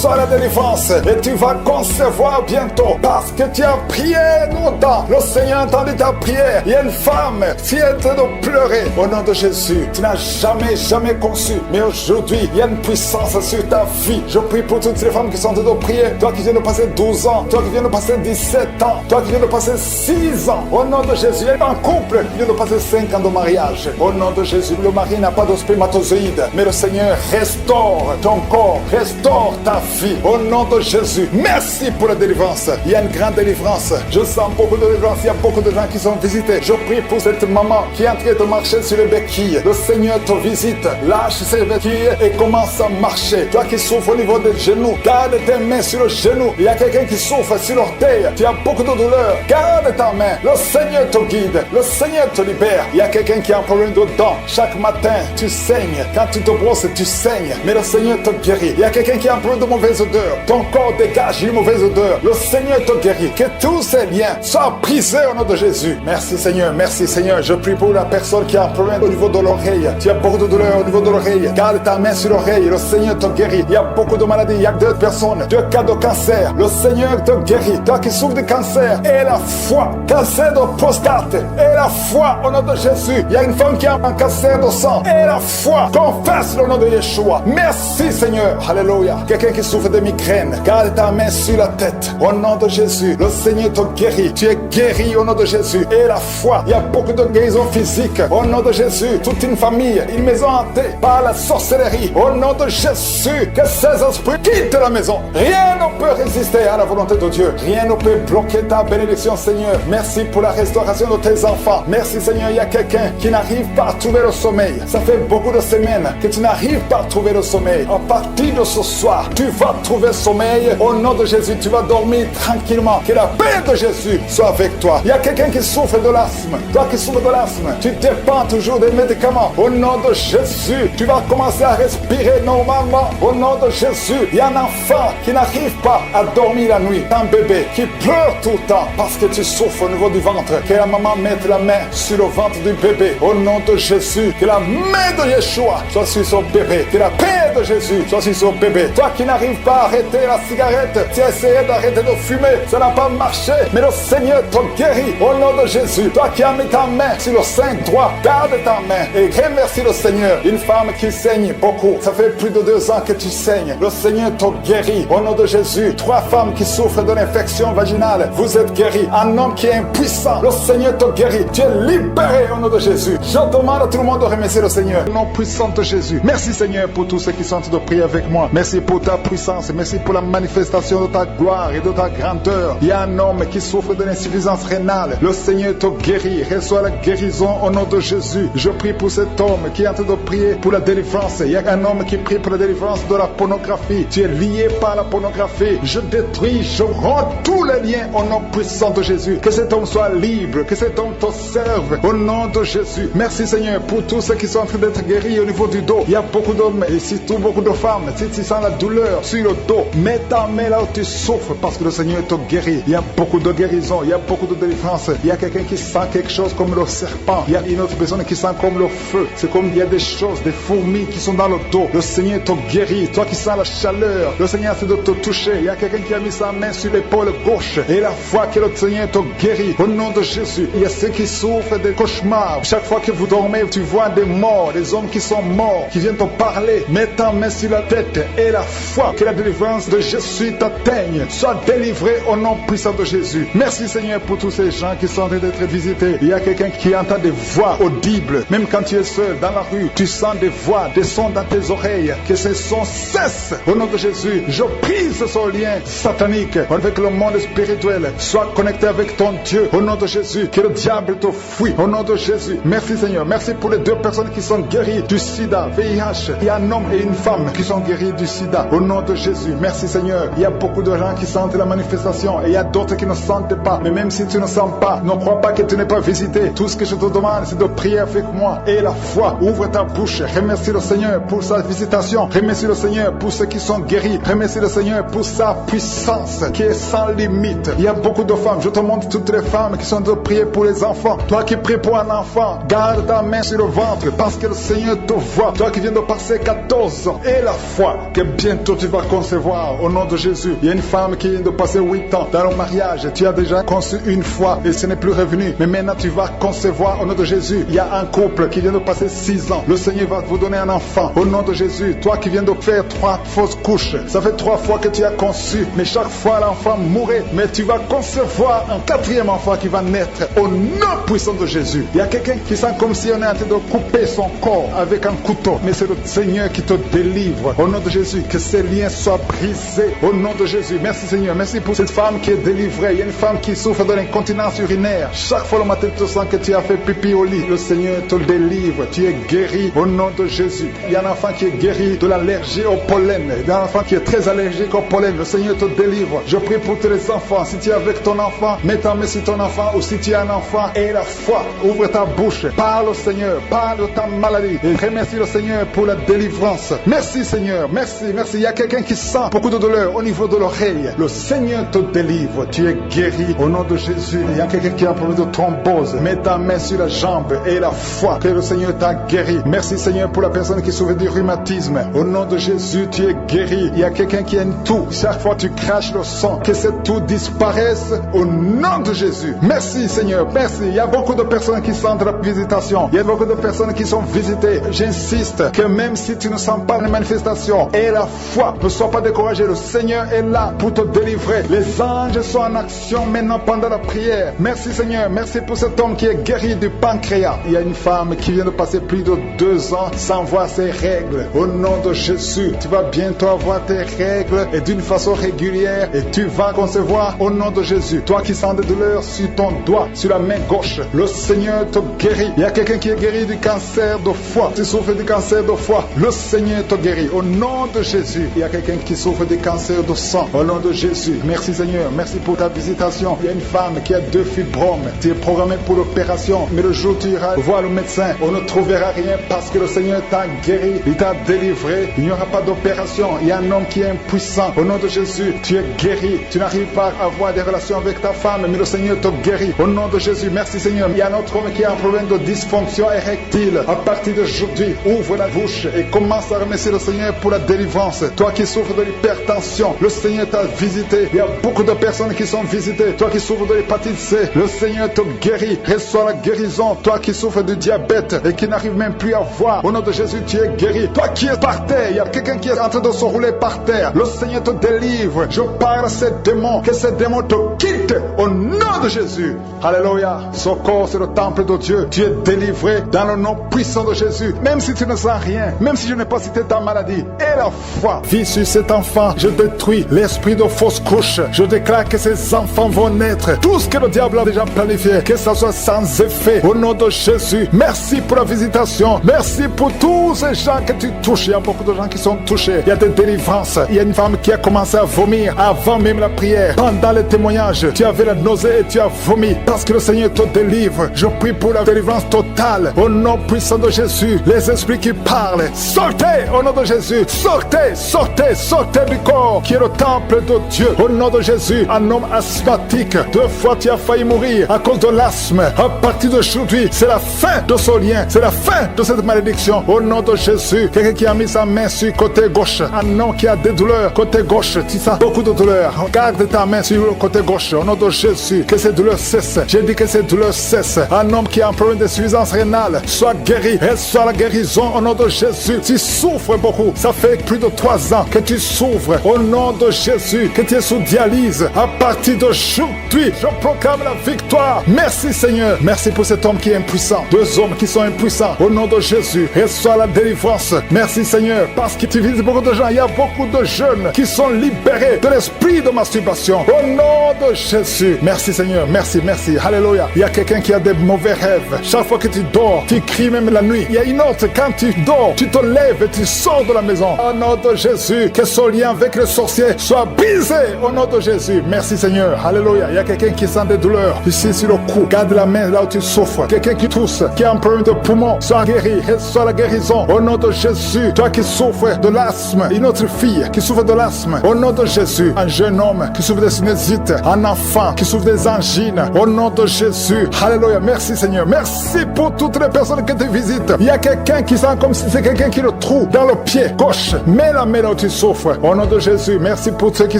reçois la délivrance et tu vas concevoir bientôt parce que tu as prié longtemps. Le Seigneur a entendu ta prière. Il y a une femme qui est en train de pleurer. Au nom de Jésus, tu n'as jamais conçu. Mais aujourd'hui, il y a une puissance sur ta vie. Je prie pour toutes ces femmes qui sont en train de prier. Toi qui viens de passer 12 ans, toi qui viens de passer 17 ans, toi qui viens de passer 6 ans. Au nom de Jésus, il y a un couple qui vient de passer 5 ans de mariage. Au nom de Jésus, le mari n'a pas de spermatozoïde, mais le Seigneur restaure ton corps, restaure ta vie. Au nom de Jésus, merci pour la délivrance. Il y a une grande délivrance. Je sens beaucoup de délivrance. Il y a beaucoup de gens qui sont visités. Je prie pour cette maman qui est en train de marcher sur les béquilles. Le Seigneur te visite. Lâche ses béquilles et commence à marcher. Toi qui souffres au niveau des genoux, garde tes mains sur le genou. Il y a quelqu'un qui souffre sur l'orteil. Tu as beaucoup de douleur. Garde ta main. Le Seigneur te guide. Le Seigneur te libère. Il y a quelqu'un qui a un problème de dents. Chaque matin, tu saignes. Quand tu te brosses, tu saignes. Mais le Seigneur te guérit. Il y a quelqu'un qui a un problème de mauvaise odeur. Ton corps dégage une mauvaise odeur. Le Seigneur te guérit. Que tous ces liens soient brisés au nom de Jésus. Merci Seigneur. Merci Seigneur. Je prie pour la personne qui a un problème au niveau de l'oreille. Tu as beaucoup de douleur au niveau de l'oreille. Garde ta main sur l'oreille. Le Seigneur te guérit. Il y a beaucoup de maladies. Il y a 2 personnes. 2 cas de cancer. Le Seigneur te guérit. Toi qui souffres de cancer. Et la foi. Cancer de prostate. Et la foi au nom de Jésus. Il y a une femme qui a un cancer de sang. Et la foi. Confesse le nom de Yeshua. Merci Seigneur. Alléluia. Quelqu'un qui souffre de migraine. Garde ta main sur la tête. Au nom de Jésus. Le Seigneur te guérit. Tu es guéri au nom de Jésus. Et la foi. Il y a beaucoup de guérisons physiques. Au nom de Jésus. Toute une famille. Une maison hantée par la sorcellerie. Au nom de Jésus. Que ces esprits quittent la maison. Rien ne peut résister à la volonté de Dieu. Rien ne peut bloquer ta bénédiction Seigneur. Merci pour la restauration de tes enfants. Merci Seigneur. Il y a quelqu'un qui n'arrive pas à trouver le sommeil. Ça fait beaucoup de semaines que tu n'arrives pas à trouver le sommeil. À partir de ce soir, tu vas trouver le sommeil. Au nom de Jésus, tu vas dormir tranquillement. Que la paix de Jésus soit avec toi. Il y a quelqu'un qui souffre de l'asthme. Toi qui souffres de l'asthme, tu dépends toujours des médicaments. Au nom de Jésus, tu vas commencer à respirer normalement. Au nom de Jésus, il y a un enfant qui n'arrive pas à dormir la nuit. Un bébé qui pleure tout le temps parce que tu souffres au niveau du ventre. Que la maman mette la main sur le ventre du bébé. Au nom de Jésus, que la main de Yeshua soit sur son bébé. Que la paix de Jésus soit sur son bébé. Toi qui n'arrives pas à arrêter la cigarette, tu as essayé d'arrêter de fumer, ça n'a pas marché, mais le Seigneur te guérit. Au nom de Jésus, toi qui as mis ta main sur le sein droit, garde ta main et remercie le Seigneur. Une femme qui saigne beaucoup, ça fait plus de 2 ans que tu saignes. Le Seigneur te guérit. Au nom de Jésus, 3 femmes qui souffrent d'une infection vaginale, vous êtes guéris. Un homme qui est impuissant, le Seigneur te guérit. Tu es libéré au nom de Jésus. Je demande à tout le monde de remercier le Seigneur. Au nom puissant de Jésus. Merci Seigneur pour tous ceux qui sont en train de prier avec moi. Merci pour ta puissance. Merci pour la manifestation de ta gloire et de ta grandeur. Il y a un homme qui souffre d'une insuffisance rénale. Le Seigneur te guérit. Reçois la guérison au nom de Jésus. Je prie pour cet homme qui est en train de prier pour la délivrance. Il y a un homme qui prie pour la délivrance de la pornographie. Tu es lié par la pornographie. Je détruis, je rends tous les liens au nom puissant de Jésus. Que cet homme soit libre. Que cet homme te serve au nom de Jésus. Merci Seigneur pour tous ceux qui sont en train d'être guéris au niveau du dos. Il y a beaucoup d'hommes et surtout beaucoup de femmes. Si tu sens la douleur sur le dos, mets ta main là où tu souffres parce que le Seigneur te guérit. Il y a beaucoup de guérison, il y a beaucoup de délivrance. Il y a quelqu'un qui sent quelque chose comme le serpent. Il y a une autre personne qui sent comme le feu. C'est comme il y a des choses, des fourmis qui sont dans le dos. Le Seigneur te guérit. Toi qui sens la chaleur, le Seigneur essaie de te toucher. Il y a quelqu'un qui a mis sa main sur l'épaule gauche et la foi que le Seigneur te guérit. Au nom de Jésus, il y a ceux qui souffrent des cauchemars. Chaque fois que vous dormez, tu vois des morts, des hommes qui sont morts, qui viennent te parler. Mets ta main sur la tête et la foi que la délivrance de Jésus t'atteigne. Sois délivré au nom puissant de Jésus. Merci Seigneur pour tous ces gens qui sont en train d'être visités. Il y a quelqu'un qui entend des voix audibles. Même quand tu es seul dans la rue, tu sens des voix, des sons dans tes oreilles. Que ces sons cessent. Au nom de Jésus, je brise ce lien satanique avec le monde spirituel. Sois connecté avec ton Dieu. Au nom de Jésus, que le diable te fuit. Au nom de Jésus. Merci Seigneur. Merci pour les 2 personnes qui sont guéries du sida, VIH. Il y a un homme et une femme qui sont guéris du sida. Au nom de Jésus. Merci Seigneur. Il y a beaucoup de gens qui sentent la manifestation et il y a d'autres qui ne sentent pas. Mais même si tu ne sens pas, ne crois pas que tu n'es pas visité. Tout ce que je te demande, c'est de prier avec moi. Et la foi, ouvre ta bouche. Remercie le Seigneur pour sa visitation. Remercie le Seigneur pour ceux qui sont guéris. Remercie le Seigneur pour sa puissance qui est sans limite. Il y a beaucoup de femmes. Je te montre toutes les femmes qui sont de prier pour les enfants. Toi qui pries pour un enfant, garde ta main sur le ventre parce que le Seigneur te voit. Toi qui viens de passer 14 ans et la foi que bientôt tu tu vas concevoir au nom de Jésus. Il y a une femme qui vient de passer 8 ans dans le mariage. Tu as déjà conçu une fois et ce n'est plus revenu. Mais maintenant tu vas concevoir au nom de Jésus. Il y a un couple qui vient de passer 6 ans. Le Seigneur va vous donner un enfant au nom de Jésus. Toi qui viens de faire 3 fausses couches, ça fait 3 fois que tu as conçu, mais chaque fois l'enfant mourait. Mais tu vas concevoir un 4e enfant qui va naître au nom puissant de Jésus. Il y a quelqu'un qui sent comme si on est en train de couper son corps avec un couteau, mais c'est le Seigneur qui te délivre au nom de Jésus. Que ces liens soient brisés au nom de Jésus. Merci Seigneur, merci pour cette femme qui est délivrée. Il y a une femme qui souffre de l'incontinence urinaire. Chaque fois le matin tu sens que tu as fait pipi au lit, le Seigneur te délivre. Tu es guéri au nom de Jésus. Il y a un enfant qui est guéri de l'allergie au pollen. Il y a un enfant qui est très allergique au pollen. Le Seigneur te délivre. Je prie pour tous les enfants. Si tu es avec ton enfant, mets ta main sur ton enfant, ou si tu es un enfant, aie la foi. Ouvre ta bouche. Parle au Seigneur. Parle de ta maladie. Et remercie le Seigneur pour la délivrance. Merci Seigneur. Merci, merci. Il y a quelqu'un qui sent beaucoup de douleur au niveau de l'oreille. Le Seigneur te délivre. Tu es guéri au nom de Jésus. Il y a quelqu'un qui a un problème de thrombose. Mets ta main sur la jambe et la foi que le Seigneur t'a guéri. Merci Seigneur pour la personne qui souffre du rhumatisme. Au nom de Jésus, tu es guéri. Il y a quelqu'un qui a une toux. Chaque fois tu craches le sang, que cette toux disparaisse au nom de Jésus. Merci Seigneur, merci. Il y a beaucoup de personnes qui sentent la visitation. Il y a beaucoup de personnes qui sont visitées. J'insiste que même si tu ne sens pas les manifestations, aie la foi. Ne sois pas découragé. Le Seigneur est là pour te délivrer. Les anges sont en action maintenant pendant la prière. Merci Seigneur, merci pour cet homme qui est guéri du pancréas. Il y a une femme qui vient de passer plus de 2 ans sans voir ses règles. Au nom de Jésus, tu vas bientôt avoir tes règles et d'une façon régulière et tu vas concevoir au nom de Jésus. Toi qui sens des douleurs sur ton doigt, sur la main gauche, le Seigneur te guérit. Il y a quelqu'un qui est guéri du cancer de foie. Tu souffres du cancer de foie, le Seigneur te guérit au nom de Jésus. Il y a quelqu'un qui souffre du cancer de sang au nom de Jésus. Merci Seigneur, merci pour ta visitation. Il y a une femme qui a 2 fibromes. Tu es programmé pour l'opération, mais le jour où tu iras voir le médecin, on ne trouvera rien parce que le Seigneur t'a guéri, il t'a délivré. Il n'y aura pas d'opération. Il y a un homme qui est impuissant. Au nom de Jésus, tu es guéri. Tu n'arrives pas à avoir des relations avec ta femme, mais le Seigneur te guérit. Au nom de Jésus, merci Seigneur. Il y a un autre homme qui a un problème de dysfonction érectile. À partir d'aujourd'hui, ouvre la bouche et commence à remercier le Seigneur pour la délivrance. Toi qui souffres de l'hypertension, le Seigneur t'a visité. Il y a beaucoup de personnes qui sont visitées. Toi qui souffres de l'hépatite C, le Seigneur te guérit. Reçois la guérison. Toi qui souffres de diabète et qui n'arrive même plus à voir, au nom de Jésus, tu es guéri. Toi qui es par terre, il y a quelqu'un qui est en train de se rouler par terre. Le Seigneur te délivre. Je parle à ces démons, que ces démons te quittent au nom de Jésus. Alléluia. Ce corps, c'est le temple de Dieu. Tu es délivré dans le nom puissant de Jésus. Même si tu ne sens rien, même si je n'ai pas cité ta maladie, et la foi. Vis sur cet enfant. Je détruis l'esprit de fausse couche. Je déclare que ces enfants vont naître. Tout ce que le diable a déjà planifié, que ça soit sans effet. Au nom de Jésus. Merci pour la visitation. Merci pour tous ces gens que tu touches. Il y a beaucoup de gens qui sont touchés. Il y a des délivrances. Il y a une femme qui a commencé à vomir avant même la prière. Pendant les témoignages, tu avais la nausée et tu as vomi parce que le Seigneur te délivre. Je prie pour la délivrance totale. Au nom puissant de Jésus. Les esprits qui parlent, sortez au nom de Jésus. Sortez, sortez, sortez du corps qui est le temple de Dieu. Au nom de Jésus. Un homme asthmatique. 2 fois tu as failli mourir à cause de l'asthme. À partir d'aujourd'hui, c'est la fin de ce lien. C'est la fin de cette malédiction. Au nom de Jésus. Quelqu'un qui a mis sa main sur le côté gauche. Un homme qui a des douleurs. Côté gauche, tu sens beaucoup de douleurs. Garde ta main sur le côté gauche. Au nom de Jésus. Que ces douleurs cessent. J'ai dit que ces douleurs cessent. Un homme qui a un problème de suffisance rénale. Soit guéri. Et soit la guérison. Au nom de Jésus. Tu souffres beaucoup. Ça fait plus de 3 ans que tu souffres. Au nom de Jésus. Que tu es sous dialyse. À partir d'aujourd'hui, je proclame la victoire. Merci Seigneur. Merci pour cet homme qui est impuissant. 2 hommes qui sont impuissants. Au nom de Jésus. Reçois la délivrance. Merci Seigneur. Parce que tu visites beaucoup de gens. Il y a beaucoup de jeunes qui sont libérés de l'esprit de masturbation. Au nom de Jésus. Merci Seigneur. Merci, merci. Alléluia. Il y a quelqu'un qui a des mauvais rêves. Chaque fois que tu dors, tu cries même la nuit. Il y a une autre, quand tu dors, tu te lèves et tu sors de la maison. Au nom de Jésus. Que ce lien avec le sorcier soit brisé. Au nom de Jésus. Merci Seigneur. Alléluia. Il y a quelqu'un qui sent des douleurs ici sur le cou. Garde la main là où tu souffres. Quelqu'un qui tousse, qui a un problème de poumon, soit guéri. Reçois la guérison. Au nom de Jésus. Toi qui souffres de l'asthme, une autre fille qui souffre de l'asthme. Au nom de Jésus. Un jeune homme qui souffre de sinusite. Un enfant qui souffre des angine. Au nom de Jésus. Alléluia. Merci Seigneur. Merci pour toutes les personnes que tu visites. Il y a quelqu'un qui sent comme si c'est quelqu'un qui le trouve dans le pied gauche. Mets la main là où tu souffres. Au nom de Jésus. Merci pour ceux qui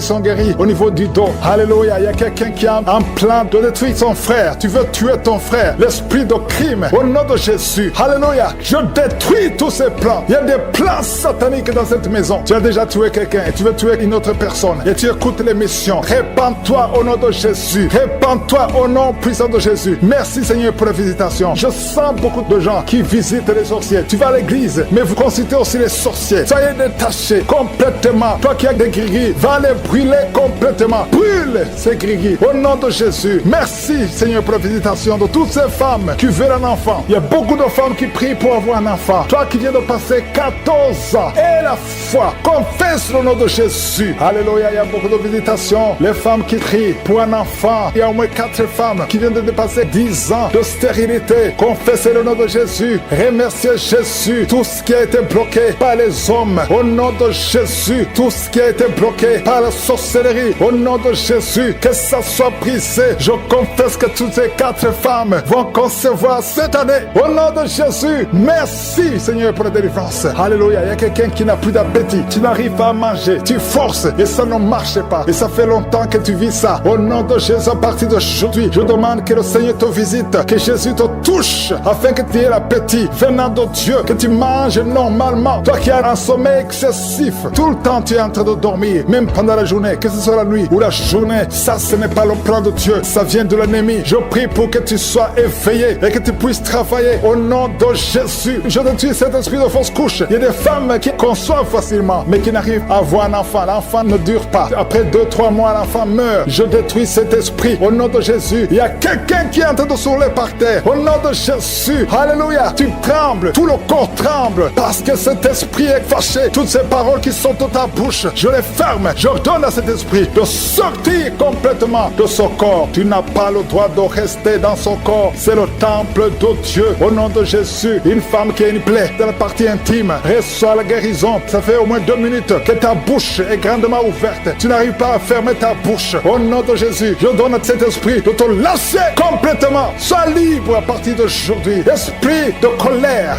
sont guéris au niveau du dos. Alléluia. Il y a quelqu'un qui a un plan de détruire son frère. Tu veux tuer ton frère. L'esprit de crime. Au nom de Jésus. Alléluia. Je détruis tous ces plans. Il y a des plans sataniques dans cette maison. Tu as déjà tué quelqu'un et tu veux tuer une autre personne. Et tu écoutes l'émission. Répands-toi au nom de Jésus. Répands-toi au nom puissant de Jésus. Merci Seigneur pour la visitation. Je sens beaucoup de gens qui visitent les sorciers. Tu vas à l'église, mais vous consultez aussi les sorciers. Soyez détachés complètement. Toi qui as des gris, va les brûler complètement. Brûle ces gris au nom de Jésus. Merci Seigneur pour la visitation de toutes ces femmes qui veulent un enfant. Il y a beaucoup de femmes qui prient pour avoir un enfant. Toi qui viens de passer 14 ans et la foi, confesse le nom de Jésus. Alléluia, il y a beaucoup de visitations. Les femmes qui prient pour un enfant. Il y a au moins 4 femmes qui viennent de dépasser 10 ans de stérilité. Confessez le nom de Jésus. Remerciez Jésus. Tout ce qui a été bloqué par les hommes. Au nom de Jésus. Tout ce qui a été bloqué par la sorcellerie. Au nom de Jésus. Que ça soit brisé. Je confesse que toutes ces 4 femmes vont concevoir cette année. Au nom de Jésus. Merci Seigneur pour la délivrance. Alléluia. Il y a quelqu'un qui n'a plus d'appétit. Tu n'arrives pas à manger. Tu forces et ça ne marche pas. Et ça fait longtemps que tu vis ça. Au nom de Jésus, à partir d'aujourd'hui, je demande que le Seigneur te visite, que Jésus te touche, afin que tu aies l'appétit venant de Dieu, que tu manges normalement. Toi qui as un sommeil excessif, tout le temps tu es en train de dormir, même pendant la journée, que ce soit la nuit ou la journée, ça ce n'est pas le plan de Dieu, ça vient de l'ennemi. Je prie pour que tu sois éveillé et que tu puisses travailler au nom de Jésus. Je détruis cet esprit de fausse couche. Il y a des femmes qui conçoivent facilement, mais qui n'arrivent à avoir un enfant. L'enfant ne dure pas. Après 2-3 mois, l'enfant meurt. Je détruis cet esprit au nom de Jésus. Il y a quelqu'un qui est en train de s'ouler par terre. Au nom de Jésus. Alléluia. Tu trembles. Tout le corps tremble parce que cet esprit est fâché. Toutes ces paroles qui sont dans ta bouche, je les ferme. J'ordonne à cet esprit de sortir complètement de son corps. Tu n'as pas le droit de rester dans son corps. C'est le temple de Dieu. Au nom de Jésus. Une femme qui a une plaie dans la partie intime reçoit la guérison. Ça fait au moins 2 minutes que ta bouche est grandement ouverte. Tu n'arrives pas à fermer ta bouche. Au nom de Jésus, je donne à cet esprit de te lâcher complètement. Sois libre à partir d'aujourd'hui. Esprit de colère,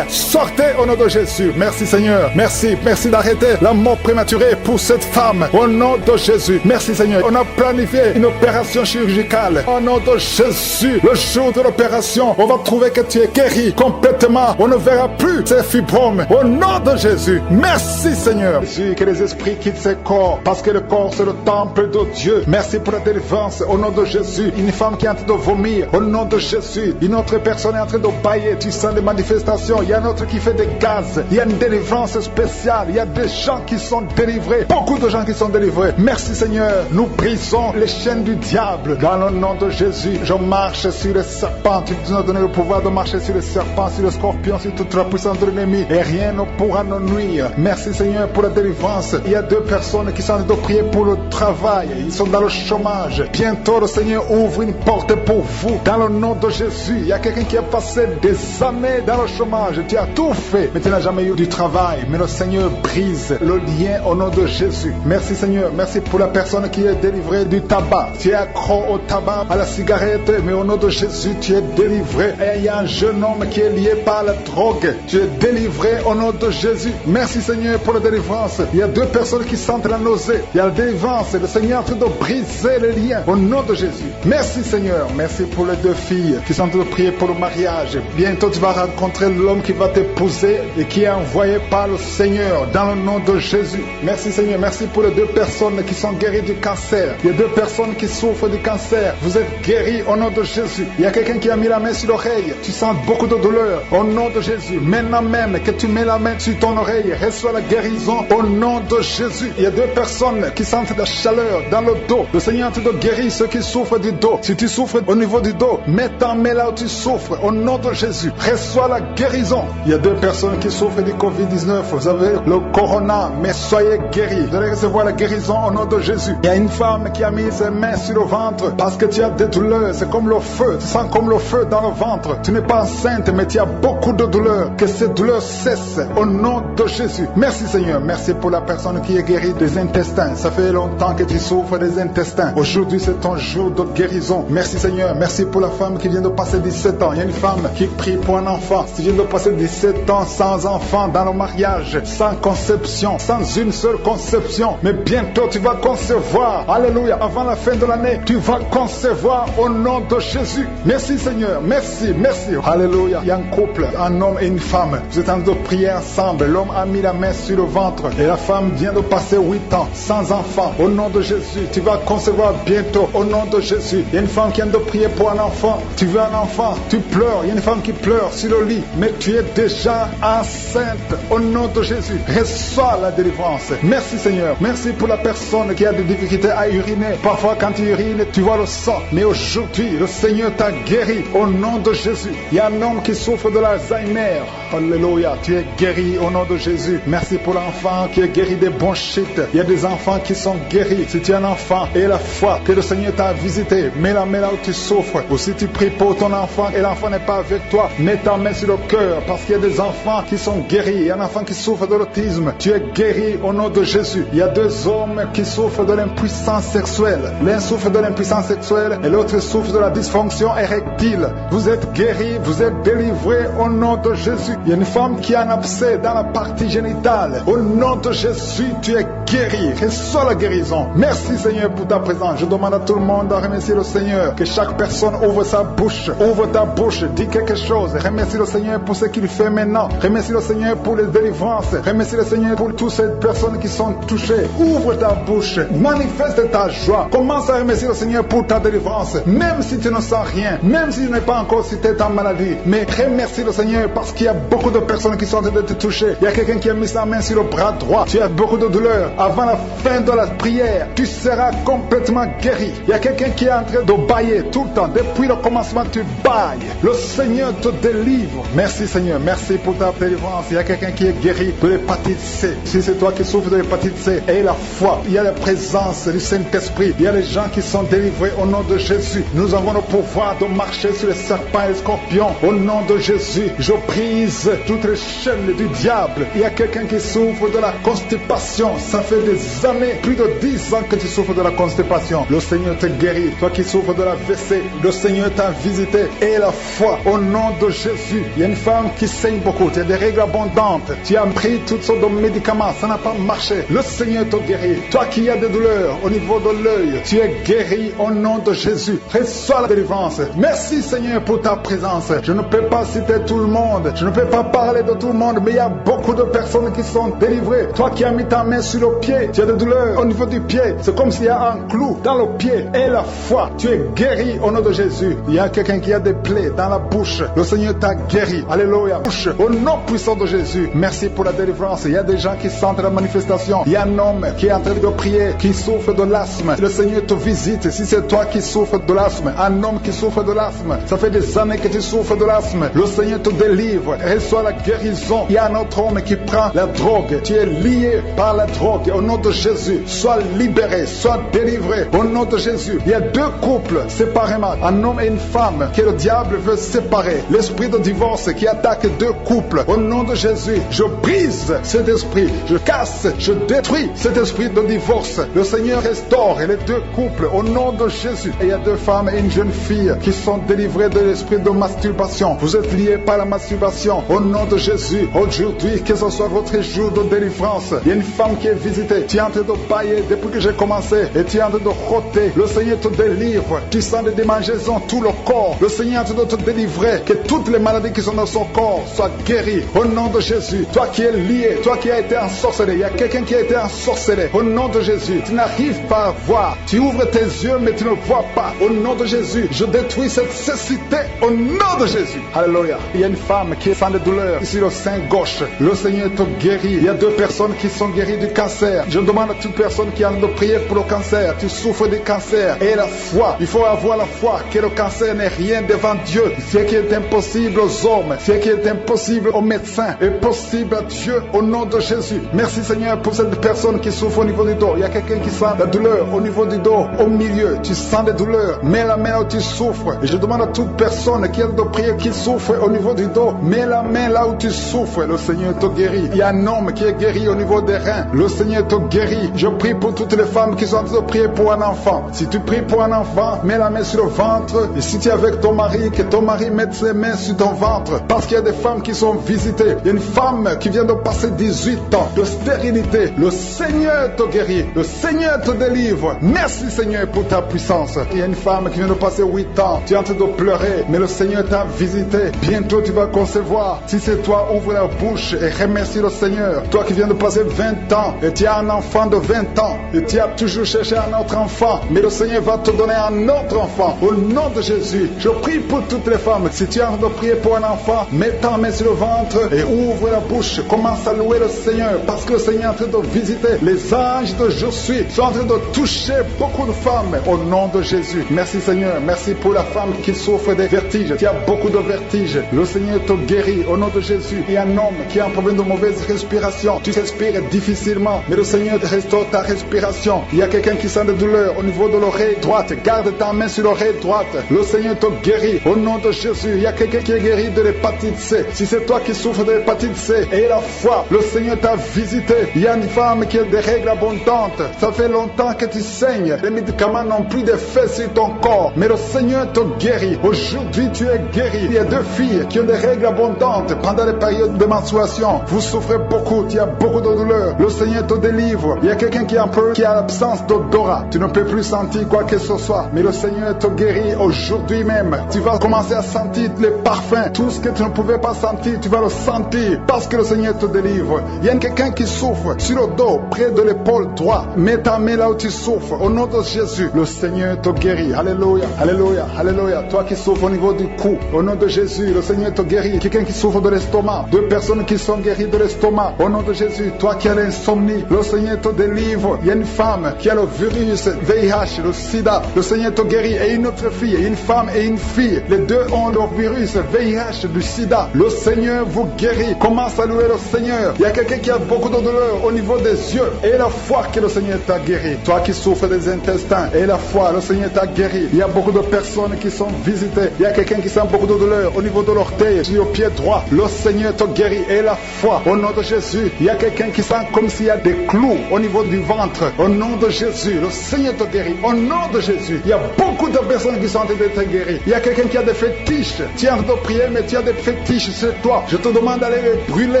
sortez au nom de Jésus. Merci Seigneur. Merci d'arrêter la mort prématurée pour cette femme. Au nom de Jésus. Merci Seigneur. On a planifié une opération chirurgicale. Au nom de Jésus, le jour de l'opération, on va trouver que tu es guéri complètement. On ne verra plus ces fibromes. Au nom de Jésus. Merci Seigneur. Jésus, que les esprits quittent ces corps, parce que le corps c'est le temple de Dieu. Merci pour la délivrance. Au nom de Jésus. Une femme qui est en train de vomir. Au nom de Jésus. Une autre personne est en train de bailler. Tu sens des manifestations. Il y a un autre qui fait des gaz. Il y a une délivrance spéciale. Il y a des gens qui sont délivrés. Beaucoup de gens qui sont délivrés. Merci Seigneur. Nous brisons les chaînes du diable. Dans le nom de Jésus. Je marche sur les serpents. Tu nous as donné le pouvoir de marcher sur les serpents, sur les scorpions, sur toute la puissance de l'ennemi. Et rien ne pourra nous nuire. Merci Seigneur pour la délivrance. Il y a 2 personnes qui sont en train de prier pour le travail. Ils sont dans le chômage. Bientôt le Seigneur ouvre une porte pour vous. Dans le nom de Jésus. Il y a quelqu'un qui a passé des années dans le chômage. Tu as tout fait, mais tu n'as jamais eu du travail. Mais le Seigneur brise le lien au nom de Jésus. Merci Seigneur. Merci pour la personne qui est délivrée du tabac. Tu es accro au tabac, à la cigarette, mais au nom de Jésus, tu es délivré. Et il y a un jeune homme qui est lié par la drogue. Tu es délivré au nom de Jésus. Merci Seigneur pour la délivrance. Il y a 2 personnes qui sentent la nausée. Il y a la délivrance. Le Seigneur est en train de briser les liens au nom de Jésus. Merci Seigneur. Merci pour les 2 filles qui sont en train de prier pour le mariage. Bientôt tu vas rencontrer l'homme qui va t'épouser et qui est envoyé par le Seigneur dans le nom de Jésus. Merci Seigneur. Merci pour les 2 personnes qui sont guéries du cancer. Il y a 2 personnes qui souffrent du cancer. Vous êtes guéris au nom de Jésus. Il y a quelqu'un qui a mis la main sur l'oreille. Tu sens beaucoup de douleur au nom de Jésus. Maintenant même que tu mets la main sur ton oreille, reçois la guérison au nom de Jésus. Il y a 2 personnes qui sentent la chaleur dans le dos. Le Seigneur est en train de guérir ceux qui souffrent du dos. Si tu souffres au niveau du dos, mets ta main là où tu souffres au nom de Jésus. Reçois la guérison. Il y a 2 personnes qui souffrent du Covid-19. Vous avez le corona, mais soyez guéris. Vous allez recevoir la guérison au nom de Jésus. Il y a une femme qui a mis ses mains sur le ventre parce que tu as des douleurs. C'est comme le feu. Tu sens comme le feu dans le ventre. Tu n'es pas enceinte, mais tu as beaucoup de douleurs. Que ces douleurs cessent au nom de Jésus. Merci Seigneur. Merci pour la personne qui est guérie des intestins. Ça fait longtemps que tu souffres des intestins. Aujourd'hui, aujourd'hui c'est ton jour de guérison. Merci Seigneur, merci pour la femme qui vient de passer 17 ans. Il y a une femme qui prie pour un enfant. Tu viens de passer 17 ans sans enfant dans le mariage, sans conception, sans une seule conception. Mais bientôt tu vas concevoir. Alléluia. Avant la fin de l'année, tu vas concevoir au nom de Jésus. Merci Seigneur, merci, merci. Alléluia. Il y a un couple, un homme et une femme. Vous êtes en train de prier ensemble. L'homme a mis la main sur le ventre et la femme vient de passer 8 ans sans enfant. Au nom de Jésus, tu vas concevoir bientôt. Au nom de Jésus. Il y a une femme qui vient de prier pour un enfant. Tu veux un enfant, tu pleures. Il y a une femme qui pleure sur le lit, mais tu es déjà enceinte. Au nom de Jésus, reçois la délivrance. Merci Seigneur. Merci pour la personne qui a des difficultés à uriner. Parfois quand tu urines, tu vois le sang. Mais aujourd'hui, le Seigneur t'a guéri. Au nom de Jésus. Il y a un homme qui souffre de l'Alzheimer. Alléluia. Tu es guéri au nom de Jésus. Merci pour l'enfant qui est guéri des bronchites. Il y a des enfants qui sont guéris. Si tu es un enfant et la foi que le Seigneur t'a visité, mets la main là où tu souffres. Ou si tu pries pour ton enfant et l'enfant n'est pas avec toi, mets ta main sur le cœur parce qu'il y a des enfants qui sont guéris. Il y a un enfant qui souffre de l'autisme. Tu es guéri au nom de Jésus. Il y a 2 hommes qui souffrent de l'impuissance sexuelle. L'un souffre de l'impuissance sexuelle et l'autre souffre de la dysfonction érectile. Vous êtes guéris, vous êtes délivrés au nom de Jésus. Il y a une femme qui a un abcès dans la partie génitale. Au nom de Jésus, tu es guéri. Reçois la guérison. Merci Seigneur pour ta présence. Je demande à tout le monde de remercier le Seigneur. Que chaque personne ouvre sa bouche. Ouvre ta bouche. Dis quelque chose. Remercie le Seigneur pour ce qu'il fait maintenant. Remercie le Seigneur pour les délivrances. Remercie le Seigneur pour toutes ces personnes qui sont touchées. Ouvre ta bouche. Manifeste ta joie. Commence à remercier le Seigneur pour ta délivrance. Même si tu ne sens rien. Même si tu n'es pas encore cité ta maladie. Mais remercie le Seigneur parce qu'il y a beaucoup de personnes qui sont en train de te toucher. Il y a quelqu'un qui a mis sa main sur le bras droit. Tu as beaucoup de douleur. Avant la fin de la prière, tu seras complètement guéri. Il y a quelqu'un qui est en train de bailler tout le temps. Depuis le commencement, tu bailles. Le Seigneur te délivre. Merci Seigneur. Merci pour ta délivrance. Il y a quelqu'un qui est guéri de l'hépatite C. Si c'est toi qui souffres de l'hépatite C, aie la foi. Il y a la présence du Saint-Esprit. Il y a les gens qui sont délivrés au nom de Jésus. Nous avons le pouvoir de marcher sur les serpents et les scorpions. Au nom de Jésus, je brise toutes les chaînes du diable. Il y a quelqu'un qui souffre de la constipation. Ça fait des années, plus de 10 ans que tu souffres de la constipation. Le Seigneur te guérit. Toi qui souffres de la WC, le Seigneur t'a visité. Et la foi au nom de Jésus. Il y a une femme qui saigne beaucoup. Tu as des règles abondantes. Tu as pris toutes sortes de médicaments. Ça n'a pas marché. Le Seigneur te guérit. Toi qui as des douleurs au niveau de l'œil, tu es guéri au nom de Jésus. Reçois la délivrance. Merci Seigneur pour ta présence. Je ne peux pas citer tout le monde. Je ne peux pas parler de tout le monde, mais il y a beaucoup de personnes qui sont délivrées. Toi qui as mis ta main sur le pied, tu as des douleurs au niveau du pied. C'est comme s'il y a un clou dans le pied. Et la foi, tu es guéri au nom de Jésus. Il y a quelqu'un qui a des plaies dans la bouche. Le Seigneur t'a guéri. Alléluia. Bouche, au nom puissant de Jésus. Merci pour la délivrance. Il y a des gens qui sentent la manifestation. Il y a un homme qui est en train de prier, qui souffre de l'asthme. Le Seigneur te visite. Si c'est toi qui souffres de l'asthme, un homme qui souffre de l'asthme, ça fait des années que tu souffres de l'asthme. Le Seigneur te délivre. Reçois la guérison. Il y a un autre homme qui prend la drogue. Tu es lié par la drogue. Au nom de Jésus, sois libéré, sois délivré. Au nom de Jésus, il y a 2 couples séparément, un homme et une femme, que le diable veut séparer. L'esprit de divorce qui attaque 2 couples. Au nom de Jésus, je brise cet esprit. Je casse, je détruis cet esprit de divorce. Le Seigneur restaure les 2 couples. Au nom de Jésus. Et il y a 2 femmes et une jeune fille qui sont délivrées de l'esprit de masturbation. Vous êtes liés par la masturbation. Au nom de Jésus, aujourd'hui, que ce soit votre jour de délivrance. Il y a une femme qui est visitée. Tu es en train de bailler depuis que j'ai commencé. Et tu es en train de roter. Le Seigneur te délivre. Tu sens des démangeaisons tout le corps. Le Seigneur est en train de te délivrer. Que toutes les maladies qui sont dans son corps soient guéries. Au nom de Jésus. Toi qui es lié, toi qui as été ensorcelé. Il y a quelqu'un qui a été ensorcelé. Au nom de Jésus. Tu n'arrives pas à voir. Tu ouvres tes yeux mais tu ne vois pas. Au nom de Jésus. Je détruis cette cécité. Au nom de Jésus. Alléluia. Il y a une femme qui sent des douleurs ici le sein gauche. Le Seigneur te guérit. Il y a 2 personnes qui sont guéries du cancer. Je demande à toute personne qui a envie de prier pour le cancer. Tu souffres du cancer. Et la foi. Il faut avoir la foi que le cancer n'est rien devant Dieu. Ce qui est impossible aux hommes, ce qui est impossible aux médecins, est possible à Dieu au nom de Jésus. Merci Seigneur pour cette personne qui souffre au niveau du dos. Il y a quelqu'un qui sent la douleur au niveau du dos, au milieu. Tu sens des douleurs. Mets la main où tu souffres. Et je demande à toute personne qui a de prier, qui souffre au niveau du dos, mets la main là où tu souffres. Le Seigneur te guérit. Il y a un homme qui est guéri au niveau des reins. Le Seigneur te guérit. Je prie pour toutes les femmes qui sont en train de prier pour un enfant. enfant. Si tu pries pour un enfant, mets la main sur le ventre. Et si tu es avec ton mari, que ton mari mette ses mains sur ton ventre. Parce qu'il y a des femmes qui sont visitées. Il y a une femme qui vient de passer 18 ans de stérilité. Le Seigneur te guérit. Le Seigneur te délivre. Merci Seigneur pour ta puissance. Il y a une femme qui vient de passer 8 ans. Tu es en train de pleurer, mais le Seigneur t'a visité. Bientôt tu vas concevoir. Si c'est toi, ouvre la bouche et remercie le Seigneur. Toi qui viens de passer 20 ans et tu as un enfant de 20 ans et tu as toujours cherché un autre enfant, mais le Seigneur va te donner un autre enfant. Au nom de Jésus, je prie pour toutes les femmes. Si tu es en train de prier pour un enfant, mets ta main sur le ventre et ouvre la bouche. Commence à louer le Seigneur parce que le Seigneur est en train de visiter. Les anges de Je suis sont en train de toucher beaucoup de femmes au nom de Jésus. Merci Seigneur. Merci pour la femme qui souffre des vertiges. Tu as beaucoup de vertiges. Le Seigneur te guérit au nom de Jésus. Il y a un homme qui a un problème de mauvaise respiration. Tu respires difficilement, mais le Seigneur restaure ta respiration. Il y a quelqu'un qui sent des douleurs au niveau de l'oreille droite. Garde ta main sur l'oreille droite. Le Seigneur te guérit au nom de Jésus. Il y a quelqu'un qui est guéri de l'hépatite C. Si c'est toi qui souffres de l'hépatite C et la foi, le Seigneur t'a visité. Il y a une femme qui a des règles abondantes. Ça fait longtemps que tu saignes. Les médicaments n'ont plus d'effet sur ton corps, mais le Seigneur te guérit. Aujourd'hui, tu es guéri. Il y a 2 filles qui ont des règles abondantes pendant les périodes de menstruation. Vous souffrez beaucoup, tu as beaucoup de douleurs. Le Seigneur te délivre. Il y a quelqu'un qui a l'absence d'odorat. Tu ne peux plus sentir quoi que ce soit, mais le Seigneur te guérit aujourd'hui même. Tu vas commencer à sentir les parfums. Tout ce que tu ne pouvais pas sentir, tu vas le sentir parce que le Seigneur te délivre. Il y a quelqu'un qui souffre sur le dos, près de l'épaule droite. Mets ta main là où tu souffres. Au nom de Jésus, le Seigneur te guérit. Alléluia, alléluia, alléluia. Toi qui souffres au niveau du cou, au nom de Jésus, le Seigneur te guérit. Quelqu'un qui souffre de l'estomac, 2 personnes qui sont guéries de l'estomac, au nom de Jésus. Toi qui as l'insomnie, le Seigneur te délivre. Il y a une femme qui a le virus VIH, le sida, le Seigneur te guérit. Et une autre fille, une femme et une fille, les 2 ont le virus VIH, du sida. Le Seigneur vous guérit. Commence à louer le Seigneur. Il y a quelqu'un qui a beaucoup de douleur au niveau des yeux et la foi que le Seigneur t'a guéri. Toi qui souffres des intestins et la foi, le Seigneur t'a guéri. Il y a beaucoup de personnes qui sont visitées. Il y a quelqu'un qui sent beaucoup de douleur au niveau de l'orteil, sur le pied droit. Le Seigneur te guérit et la foi au nom de Jésus. Il y a quelqu'un qui sent comme s'il y a des clous au niveau du ventre. Au nom de Jésus, le Seigneur te guérit. Au nom de Jésus, il y a beaucoup de personnes qui sont en train d'être guéries. Il y a quelqu'un qui a des fétiches. Tu es en train de prier, mais tu as des fétiches sur toi. Je te demande d'aller les brûler.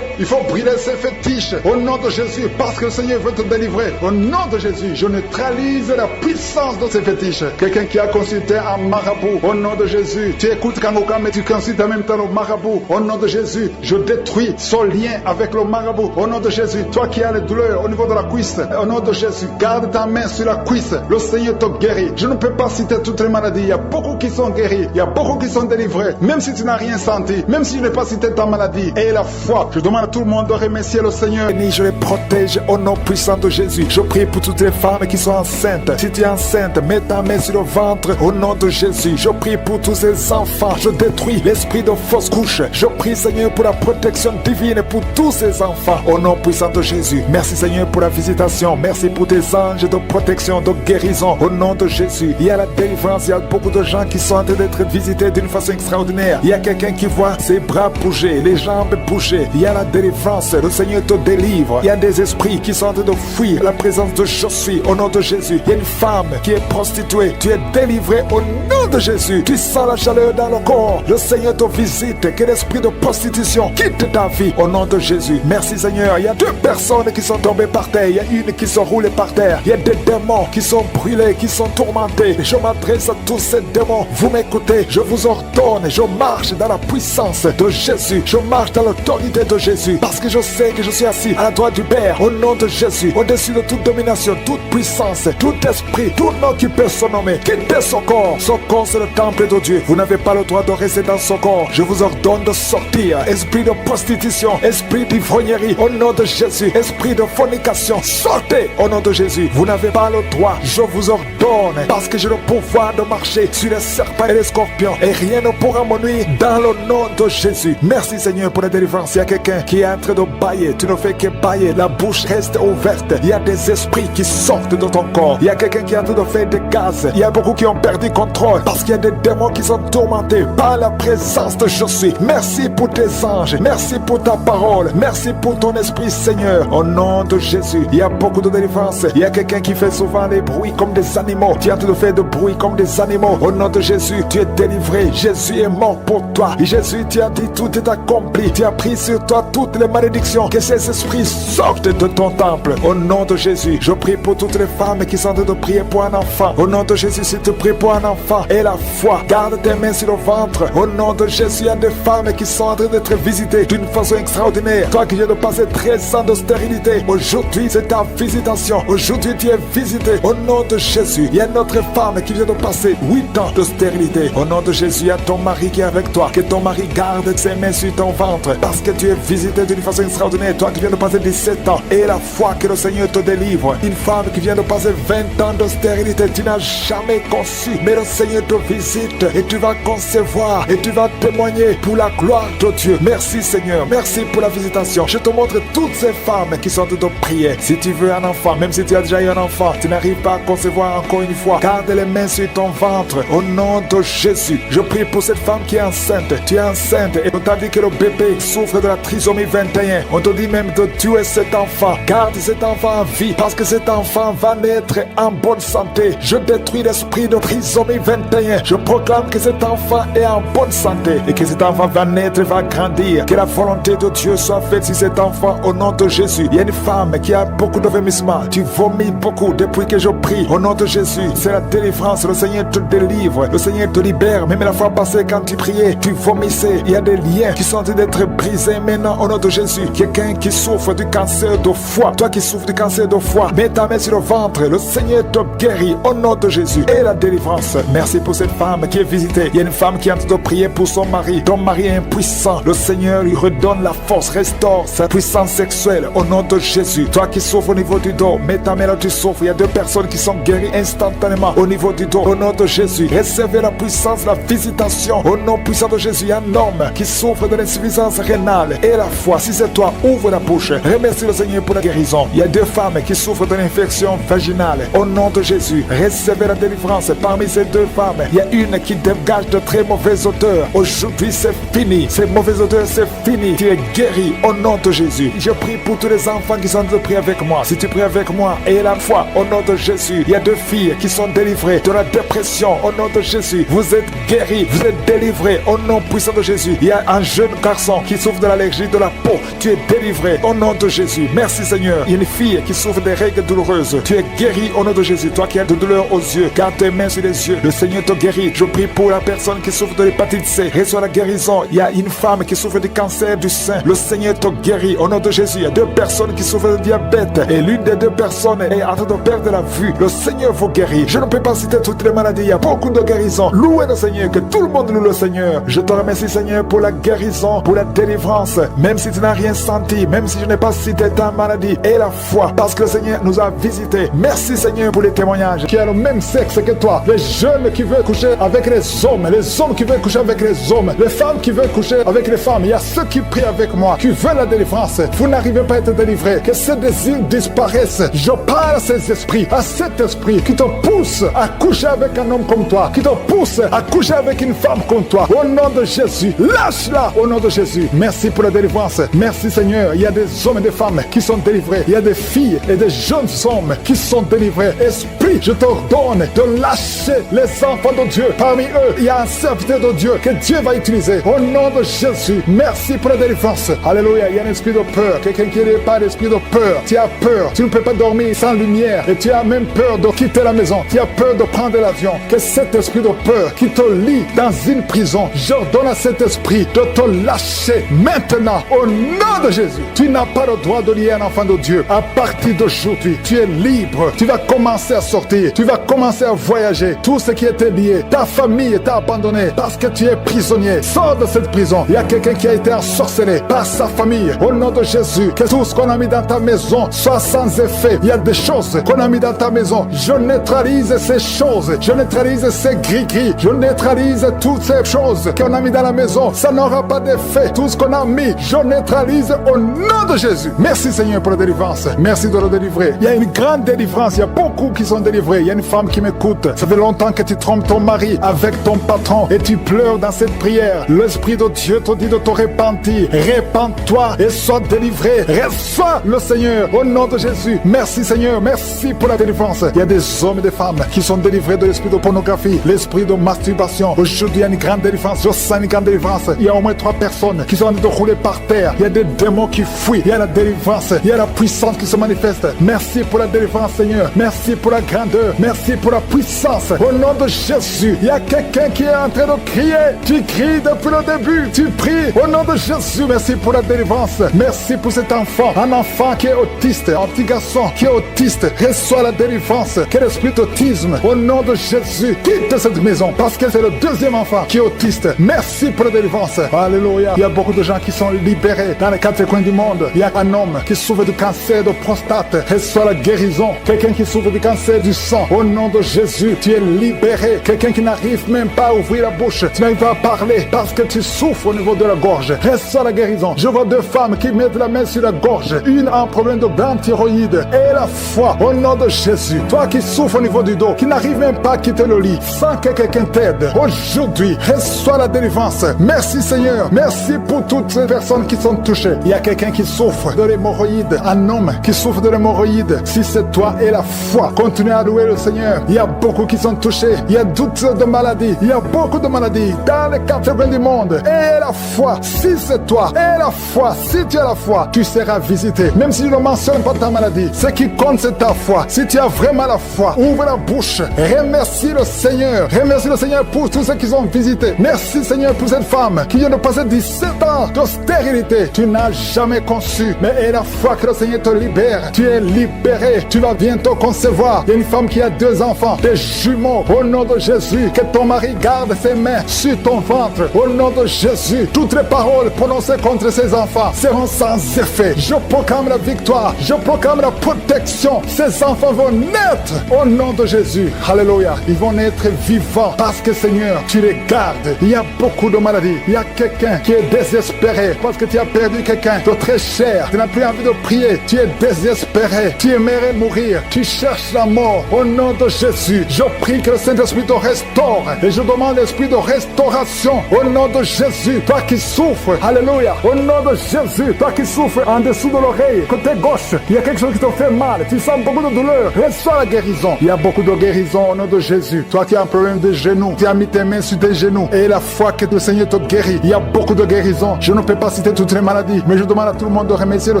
Il faut brûler ces fétiches au nom de Jésus, parce que le Seigneur veut te délivrer. Au nom de Jésus, je neutralise la puissance de ces fétiches. Quelqu'un qui a consulté un marabout, au nom de Jésus, tu écoutes Kangoka, mais tu consultes en même temps le marabout. Au nom de Jésus, je détruis son lien avec le marabout. Au nom de Jésus, toi qui as les douleurs au niveau de la cuisse, au nom de Jésus, garde ta main sur la cuisse. Le Seigneur te guérit. Je ne peux pas citer toutes les maladies. Il y a beaucoup qui sont guéris. Il y a beaucoup qui sont délivrés. Même si tu n'as rien senti, même si je n'ai pas cité ta maladie. Et la foi, je demande à tout le monde de remercier le Seigneur. Et je les protège au nom puissant de Jésus. Je prie pour toutes les femmes qui sont enceintes. Si tu es enceinte, mets ta main sur le ventre au nom de Jésus. Je prie pour tous ces enfants. Je détruis l'esprit de fausse couche. Je prie, Seigneur, pour la protection divine pour tous ces enfants au nom puissant de Jésus. Merci, Seigneur, pour la visitation. Merci pour tes anges de protection, de guérison au nom de Jésus. Il y a la délivrance. Il y a beaucoup de gens qui sont en train d'être visités d'une façon extraordinaire. Il y a quelqu'un qui voit ses bras bouger, les jambes bouger. Il y a la délivrance. Le Seigneur te délivre. Il y a des esprits qui sont en train de fuir la présence de Je suis au nom de Jésus. Il y a une femme qui est prostituée. Tu es délivré au nom de Jésus. Tu sens la chaleur dans le corps. Le Seigneur te visite. Que l'esprit de prostitution quitte ta vie au nom de Jésus. Merci Seigneur. Il y a 2 personnes qui sont tombées par terre. Il y a une qui sont roulées par terre. Il y a des démons qui sont brûlés, qui sont tourmentés. Je m'adresse à tous ces démons. Vous m'écoutez. Je vous ordonne. Je marche dans la puissance de Jésus. Je marche dans l'autorité de Jésus. Parce que je sais que je suis assis à la droite du Père au nom de Jésus. Au-dessus de toute domination, toute puissance, tout esprit, tout nom qui peut se nommer. Quittez son corps. Son corps, c'est le temple de Dieu. Vous n'avez pas le droit de rester dans son corps. Je vous ordonne de sortir. Esprit de prostitution, esprit d'ivrognerie, au nom de Jésus. Esprit de fornication, sortez au nom de Jésus. Vous n'avez pas le droit. Je vous ordonne, parce que j'ai le pouvoir de marcher sur les serpents et les scorpions. Et rien ne pourra me nuire dans le nom de Jésus. Merci Seigneur pour la délivrance. Il y a quelqu'un qui est en train de bailler. Tu ne fais que bailler. La bouche reste ouverte. Il y a des esprits qui sortent de ton corps. Il y a quelqu'un qui est en train de faire des gaz. Il y a beaucoup qui ont perdu contrôle parce qu'il y a des démons qui sont tourmentés par la présence de Je suis. Merci pour tes anges. Merci pour ta parole. Merci pour ton esprit Seigneur. Au nom de Jésus, il y a beaucoup de délivrance. Il y a quelqu'un qui fait souvent les bruits bruit comme des animaux. Tu es en train de faire de bruit comme des animaux. Au nom de Jésus, tu es délivré. Jésus est mort pour toi. Et Jésus, tu as dit tout est accompli. Tu as pris sur toi toutes les malédictions. Que ces esprits sortent de ton temple. Au nom de Jésus, je prie pour toutes les femmes qui sont en train de prier pour un enfant. Au nom de Jésus, si tu pries pour un enfant et la foi, garde tes mains sur le ventre. Au nom de Jésus, il y a des femmes qui sont en train d'être visitées d'une façon extraordinaire. Toi qui viens de passer 13 ans de stérilité, aujourd'hui c'est ta visitation. Aujourd'hui tu es visité. Au nom de Jésus, il y a une autre femme qui vient de passer 8 ans de stérilité. Au nom de Jésus, il y a ton mari qui est avec toi. Que ton mari garde ses mains sur ton ventre parce que tu es visité d'une façon extraordinaire. Toi qui viens de passer 17 ans et la foi que le Seigneur te délivre. Une femme qui vient de passer 20 ans de stérilité, tu n'as jamais conçu, mais le Seigneur te visite et tu vas concevoir et tu vas témoigner pour la gloire de Dieu. Merci Seigneur, merci pour la visitation. Je te montre toutes ces femmes qui sont en train de prier. Si tu veux un enfant, même si tu as déjà eu un enfant, tu n'arrives pas à concevoir encore une fois, garde les mains sur ton ventre. Au nom de Jésus, je prie pour cette femme qui est enceinte. Tu es enceinte et on t'a dit que le bébé souffre de la trisomie 21. On te dit même de tuer cet enfant. Garde cet enfant en vie parce que cet enfant va naître en bonne santé. Je détruis l'esprit de trisomie 21. Je proclame que cet enfant est en bonne santé et que cet enfant va naître et va grandir. Que la volonté de Dieu soit faite sur cet enfant au nom de Jésus. Il y a une femme qui a beaucoup de vomissements. Tu vomis beaucoup depuis que je prie. Au nom de Jésus, c'est la délivrance. Le Seigneur te délivre. Le Seigneur te libère. Même la fois passée quand tu priais, tu vomissais. Il y a des liens qui sont en train d'être brisés maintenant au nom de Jésus. Quelqu'un qui souffre du cancer de foie. Toi qui souffres du cancer de foie, mets ta main sur le ventre. Le Seigneur te guérit au nom de Jésus. Et la délivrance. Merci pour cette femme qui est visitée. Il y a une femme qui est en train de prier pour son mari. Ton mari est impuissant. Le Seigneur lui redonne la force, restaure sa puissance sexuelle au nom de Jésus. Toi qui souffres au niveau du dos, mets ta main là, tu souffres. Il y a 2 personnes qui sont guéries instantanément au niveau du dos. Au nom de Jésus, recevez la puissance, la visitation. Au nom puissant de Jésus, il y a un homme qui souffre de l'insuffisance rénale et la foi. Si c'est toi, ouvre la bouche. Remercie le Seigneur pour la guérison. Il y a 2 femmes qui souffrent de l'infection vaginale. Au nom de Jésus, recevez la délivrance. Parmi ces 2 femmes, il y a une qui dégage de très mauvaises odeurs. Aujourd'hui, c'est fini. Ces mauvaises odeurs, c'est fini. Tu es guéri au nom de Jésus. Je prie pour tous les enfants qui sont en train de prier avec moi. Si tu pries avec moi et la foi au nom de Jésus, il y a 2 filles qui sont délivrées de la dépression au nom de Jésus. Vous êtes guéris, vous êtes délivrés au nom puissant de Jésus. Il y a un jeune garçon qui souffre de l'allergie de la peau. Tu es délivré au nom de Jésus. Merci Seigneur. Il y a une fille qui souffre des règles douloureuses. Tu es guéri au nom de Jésus. Toi qui as de douleurs aux yeux, garde tes mains sur les yeux. Le Seigneur te guérit. Je prie pour la personne qui souffre de l'hépatite C. Reçois la guérison. Il y a une femme qui souffre du cancer du sein. Le Seigneur te guérit au nom de Jésus. Il y a 2 personnes qui souffrent de diabète et l'une des 2 personnes est en train de perdre la vue. Le Seigneur vous guérit. Je ne peux pas citer toutes les maladies. Il y a beaucoup de guérisons. Louez le Seigneur. Que tout le monde loue le Seigneur. Je te remercie Seigneur pour la guérison, pour la délivrance. Même si tu n'as rien senti, même si je n'ai pas cité ta maladie et la foi, parce que le Seigneur nous a visités. Merci Seigneur pour les témoignages. Qui a le même sexe que toi. Les jeunes qui veulent coucher avec les hommes qui veulent coucher avec les hommes, les femmes qui veulent coucher avec les femmes. Il y a ceux qui prient avec moi, qui veulent la délivrance. Vous n'arrivez pas à être délivré. Que ces désirs disparaissent. Je parle à ces esprits, à cet esprit qui te pousse à coucher avec un homme comme toi, qui te pousse à coucher avec une femme comme toi. Au nom de Jésus, lâche-la au nom de Jésus. Merci pour la délivrance. Merci Seigneur. Il y a des hommes et des femmes qui sont délivrés. Il y a des filles et des jeunes hommes qui sont délivrés. Esprit, je t'ordonne de lâcher les enfants de Dieu. Parmi eux, il y a un serviteur de Dieu que Dieu va utiliser. Au nom de Jésus, merci pour la délivrance. Alléluia. Il y a un esprit de peur. Quelqu'un qui n'est pas d'esprit de peur. Tu as peur. Tu ne peux pas dormir sans lumière. Et tu as même peur de quitter la maison. Tu as peur de prendre l'avion. Que cet esprit de peur qui te lie dans une prison, j'ordonne à cet esprit de te lâcher maintenant au nom de Jésus. Tu n'as pas le droit de lier un enfant de Dieu. À partir d'aujourd'hui, tu es libre. Tu vas commencer à sortir. Tu vas commencer à voyager. Tout ce qui était lié, ta famille t'a abandonné parce que tu es prisonnier. Sors de cette prison. Il y a quelqu'un qui a été ensorcelé par sa famille. Au nom de Jésus, que tout ce qu'on a mis dans ta maison soit sans effet. Il y a des choses qu'on a mis dans ta maison. Je neutralise ces choses. Je neutralise ces gris-gris. Je neutralise toutes ces choses qu'on a mis dans la maison. Ça n'aura pas d'effet. Tout ce qu'on a mis, je neutralise au nom de Jésus. Merci Seigneur pour la délivrance. Merci de le délivrer. Il y a une grande délivrance. Il y a beaucoup qui sont délivrés. Il y a une femme qui m'écoute. Ça fait longtemps que tu trompes ton mari avec ton patron et tu pleures dans cette prière. L'Esprit de Dieu te dit de te repentir. Répands-toi et sois délivré. Reçois le Seigneur au nom de Jésus. Merci Seigneur, merci pour la délivrance. Il y a des hommes et des femmes qui sont délivrés de l'esprit de pornographie, l'esprit de masturbation. Aujourd'hui, il y a une grande délivrance. Je sens une grande délivrance. Il y a au moins 3 personnes qui sont en train de rouler par terre. Il y a des démons qui fuient. Il y a la délivrance. Il y a la puissance qui se manifeste. Merci pour la délivrance Seigneur. Merci pour la grandeur. Merci pour la puissance. Au nom de Jésus, il y a quelqu'un qui est en train de crier. Tu cries depuis le début. Tu pries au nom de Jésus. Merci pour la délivrance. Merci pour cet enfant. Un enfant qui est autiste. Un petit garçon qui est autiste. Reçoit la délivrance. Quel esprit d'autisme. Au nom de Jésus, quitte cette maison parce que c'est le deuxième enfant qui est autiste. Merci pour la délivrance. Alléluia. Il y a beaucoup de gens qui sont libérés dans les 4 coins du monde. Il y a un homme qui souffre du cancer de prostate. Reçoit la guérison. Quelqu'un qui souffre du cancer du sang. Au nom de Jésus, tu es libéré. Quelqu'un qui n'arrive même pas à ouvrir la bouche. Tu n'arrives pas à parler parce que tu souffres au niveau de la gorge. Reçois la guérison. Je vois 2 femmes qui mettent la main sur la gorge. Une a un problème de glande thyroïde et la foi. Au nom de Jésus. Toi qui souffres au niveau du dos, qui n'arrive même pas à quitter le lit, sans que quelqu'un t'aide. Aujourd'hui, reçois la délivrance. Merci Seigneur. Merci pour toutes ces personnes qui sont touchées. Il y a quelqu'un qui souffre de l'hémorroïde. Un homme qui souffre de l'hémorroïde. Si c'est toi et la foi, continue à louer le Seigneur. Il y a beaucoup qui sont touchés. Il y a toutes de maladies. Il y a beaucoup de maladies dans les 4 coins du monde. Et la foi, si c'est toi, et la foi, si tu as la foi, tu seras visité. Même si je ne mentionne pas ta maladie, ce qui compte c'est ta foi. Si tu as vraiment la foi, ouvre la bouche. Remercie le Seigneur. Remercie le Seigneur pour tous ceux qui sont visités. Merci Seigneur pour cette femme qui vient de passer 17 ans de stérilité. Tu n'as jamais conçu, mais et la foi que le Seigneur te libère. Tu es libéré. Tu vas bientôt concevoir. Il y a une femme qui a 2 enfants, des jumeaux. Au nom de Jésus, que ton mari garde ses mains sur ton ventre. Au nom de Jésus, toutes les paroles prononcées contre ces enfants seront sans effet. Je proclame la victoire. Je proclame la protection. Ces enfants vont naître au nom de Jésus. Alléluia. Ils vont naître vivants parce que Seigneur, tu les gardes. Il y a beaucoup de maladies. Il y a quelqu'un qui est désespéré parce que tu as perdu quelqu'un de très cher. Tu n'as plus envie de prier. Tu es désespéré. Tu aimerais mourir. Tu cherches la mort. Au nom de Jésus, je prie que le Saint-Esprit te restaure. Et je demande l'esprit de restauration. Au nom de Jésus, toi qui souffres. Alléluia. Au nom de Jésus, toi qui souffres en dessous de l'oreille, côté gauche, il y a quelque chose qui te fait mal. Tu sens beaucoup de douleur. Reçois la guérison. Il y a beaucoup de guérison au nom de Jésus. Toi qui as un problème de genoux, tu as mis tes mains sur tes genoux. Et la foi que le Seigneur te guérit. Il y a beaucoup de guérison. Je ne peux pas citer toutes les maladies, mais je demande à tout le monde de remercier le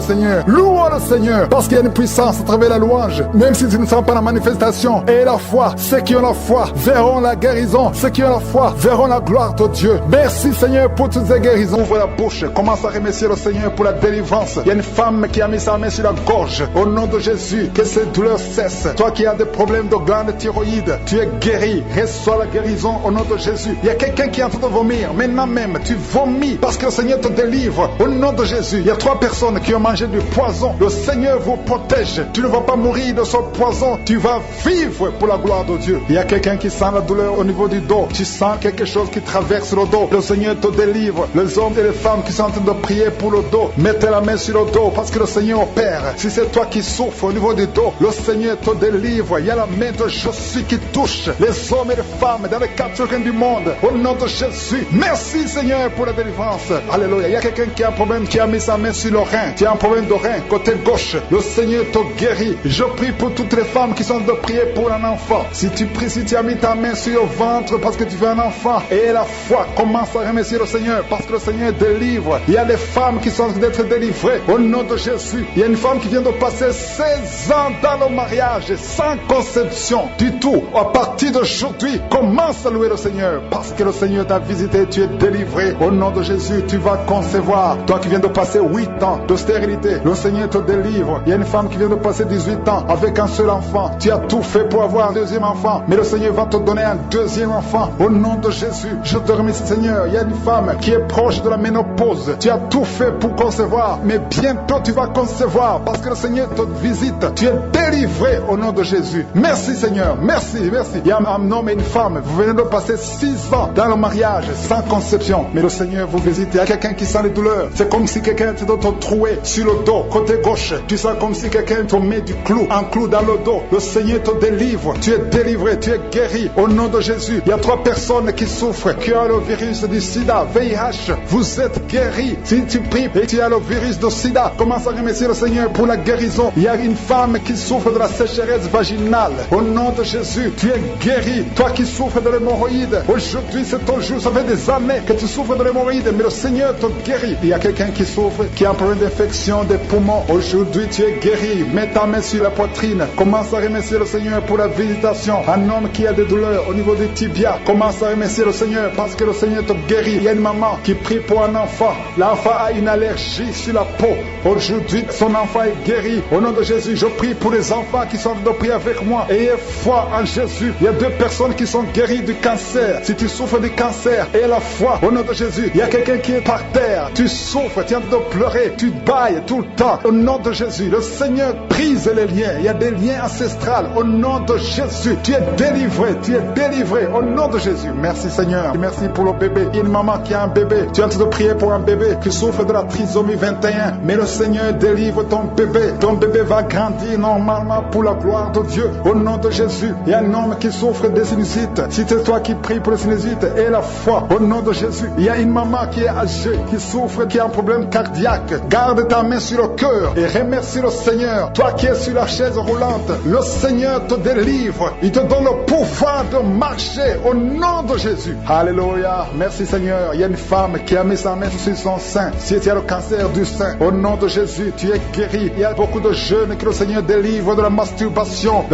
Seigneur. Louons le Seigneur, parce qu'il y a une puissance à travers la louange. Même si tu ne sens pas la manifestation. Et la foi, ceux qui ont la foi verront la guérison. Ceux qui ont la foi verront la gloire de Dieu. Merci Seigneur pour toutes ces guérisons. Ouvre la bouche, commence à remercier le Seigneur pour la délivrance. Il y a une femme qui a mis sa main sur la gorge. Au nom de Jésus, que ces douleurs cessent. Toi qui as des problèmes de glande thyroïde, tu es guéri. Reçois la guérison au nom de Jésus. Il y a quelqu'un qui est en train de vomir. Maintenant même, tu vomis parce que le Seigneur te délivre. Au nom de Jésus, il y a 3 personnes qui ont mangé du poison. Le Seigneur vous protège. Tu ne vas pas mourir de ce poison. Tu vas vivre pour la gloire de Dieu. Il y a quelqu'un qui sent la douleur au niveau du dos. Tu sens quelque chose qui traverse le dos. Le Seigneur te délivre. Les hommes et les femmes qui sont en train de prier pour le dos, mettez la main sur le dos parce que le Seigneur opère. Si c'est toi qui souffres au niveau du dos, le Seigneur te délivre. Il y a la main de Jésus qui touche les hommes et les femmes dans les 4 coins du monde. Au nom de Jésus, merci Seigneur pour la délivrance. Alléluia. Il y a quelqu'un qui a un problème, qui a mis sa main sur le rein. Tu as un problème de rein, côté gauche. Le Seigneur te guérit. Je prie pour toutes les femmes qui sont de prier pour un enfant. Si tu pries, si tu as mis ta main sur le ventre parce que tu veux un enfant, et la foi, commence à remercier le Seigneur parce que le Seigneur délivre. Il y a des femmes qui sont d'être délivrées au nom de Jésus. Il y a une femme qui vient de passer 16 ans dans le mariage sans conception du tout. À partir d'aujourd'hui, commence à louer le Seigneur parce que le Seigneur t'a visité, tu es délivré. Au nom de Jésus, tu vas concevoir. Toi qui viens de passer 8 ans de stérilité, le Seigneur te délivre. Il y a une femme qui vient de passer 18 ans avec un seul enfant. Tu as tout fait pour avoir un deuxième enfant, mais le Seigneur va te donner un deuxième enfant. Au nom de Jésus, je te remercie Seigneur. Il y a une femme qui est proche de la ménopause. Tu as tout fait pour concevoir, mais bientôt tu vas concevoir parce que le Seigneur te visite. Tu es délivré au nom de Jésus. Merci Seigneur, merci, merci. Il y a un homme et une femme, vous venez de passer 6 ans dans le mariage sans conception, mais le Seigneur vous visite. Il y a quelqu'un qui sent les douleurs. C'est comme si quelqu'un te troué sur le dos, côté gauche. Tu sens comme si quelqu'un te met du clou, un clou dans le dos. Le Seigneur te délivre. Tu es délivré, tu es guéri. Au nom de Jésus, il y a 3 personnes qui souffrent, qui ont le virus du sida, VIH. Vous êtes guéris. Si tu pries et tu as le virus du sida, commence à remercier le Seigneur pour la guérison. Il y a une femme qui souffre de la sécheresse vaginale. Au nom de Jésus, tu es guéri. Toi qui souffres de l'hémorroïde, aujourd'hui c'est ton jour. Ça fait des années que tu souffres de l'hémorroïde, mais le Seigneur te guérit. Il y a quelqu'un qui souffre, qui a un problème d'infection des poumons. Aujourd'hui tu es guéri. Mets ta main sur la poitrine. Commence à remercier le Seigneur pour la visitation. Un homme qui a des douleurs au niveau des tibias, commence à remercier le Seigneur parce que le Seigneur te guérit. Il y a une maman qui prie pour un enfant. L'enfant a une allergie sur la peau. Aujourd'hui, son enfant est guéri. Au nom de Jésus, je prie pour les enfants qui sont de prier avec moi. Ayez foi en Jésus. Il y a 2 personnes qui sont guéries du cancer. Si tu souffres du cancer, aie la foi. Au nom de Jésus, il y a quelqu'un qui est par terre. Tu souffres, tu es en train de pleurer, tu bailles tout le temps. Au nom de Jésus, le Seigneur brise les liens. Il y a des liens ancestrales. Au nom de Jésus, tu es délivré, tu es délivré. Au nom de Jésus, merci Seigneur. Merci pour le bébé. Il y a une maman qui a un bébé. Tu es en train de prier pour un bébé qui souffre de la trisomie 21. Mais le Seigneur délivre ton bébé. Ton bébé va grandir normalement pour la gloire de Dieu. Au nom de Jésus, il y a un homme qui souffre de sinusite. Si c'est toi qui pries pour le sinusite, aie la foi. Au nom de Jésus, il y a une maman qui est âgée, qui souffre, qui a un problème cardiaque. Garde ta main sur le cœur et remercie le Seigneur. Toi qui es sur la chaise roulante, le Seigneur te délivre. Il te donne le pouvoir de marcher au nom de Jésus. Alléluia. Merci Seigneur. Il y a une femme qui a mis sa main sur son sein. Si tu as le cancer du sein, au nom de Jésus, tu es guéri. Il y a beaucoup de jeunes que le Seigneur délivre de la masturbation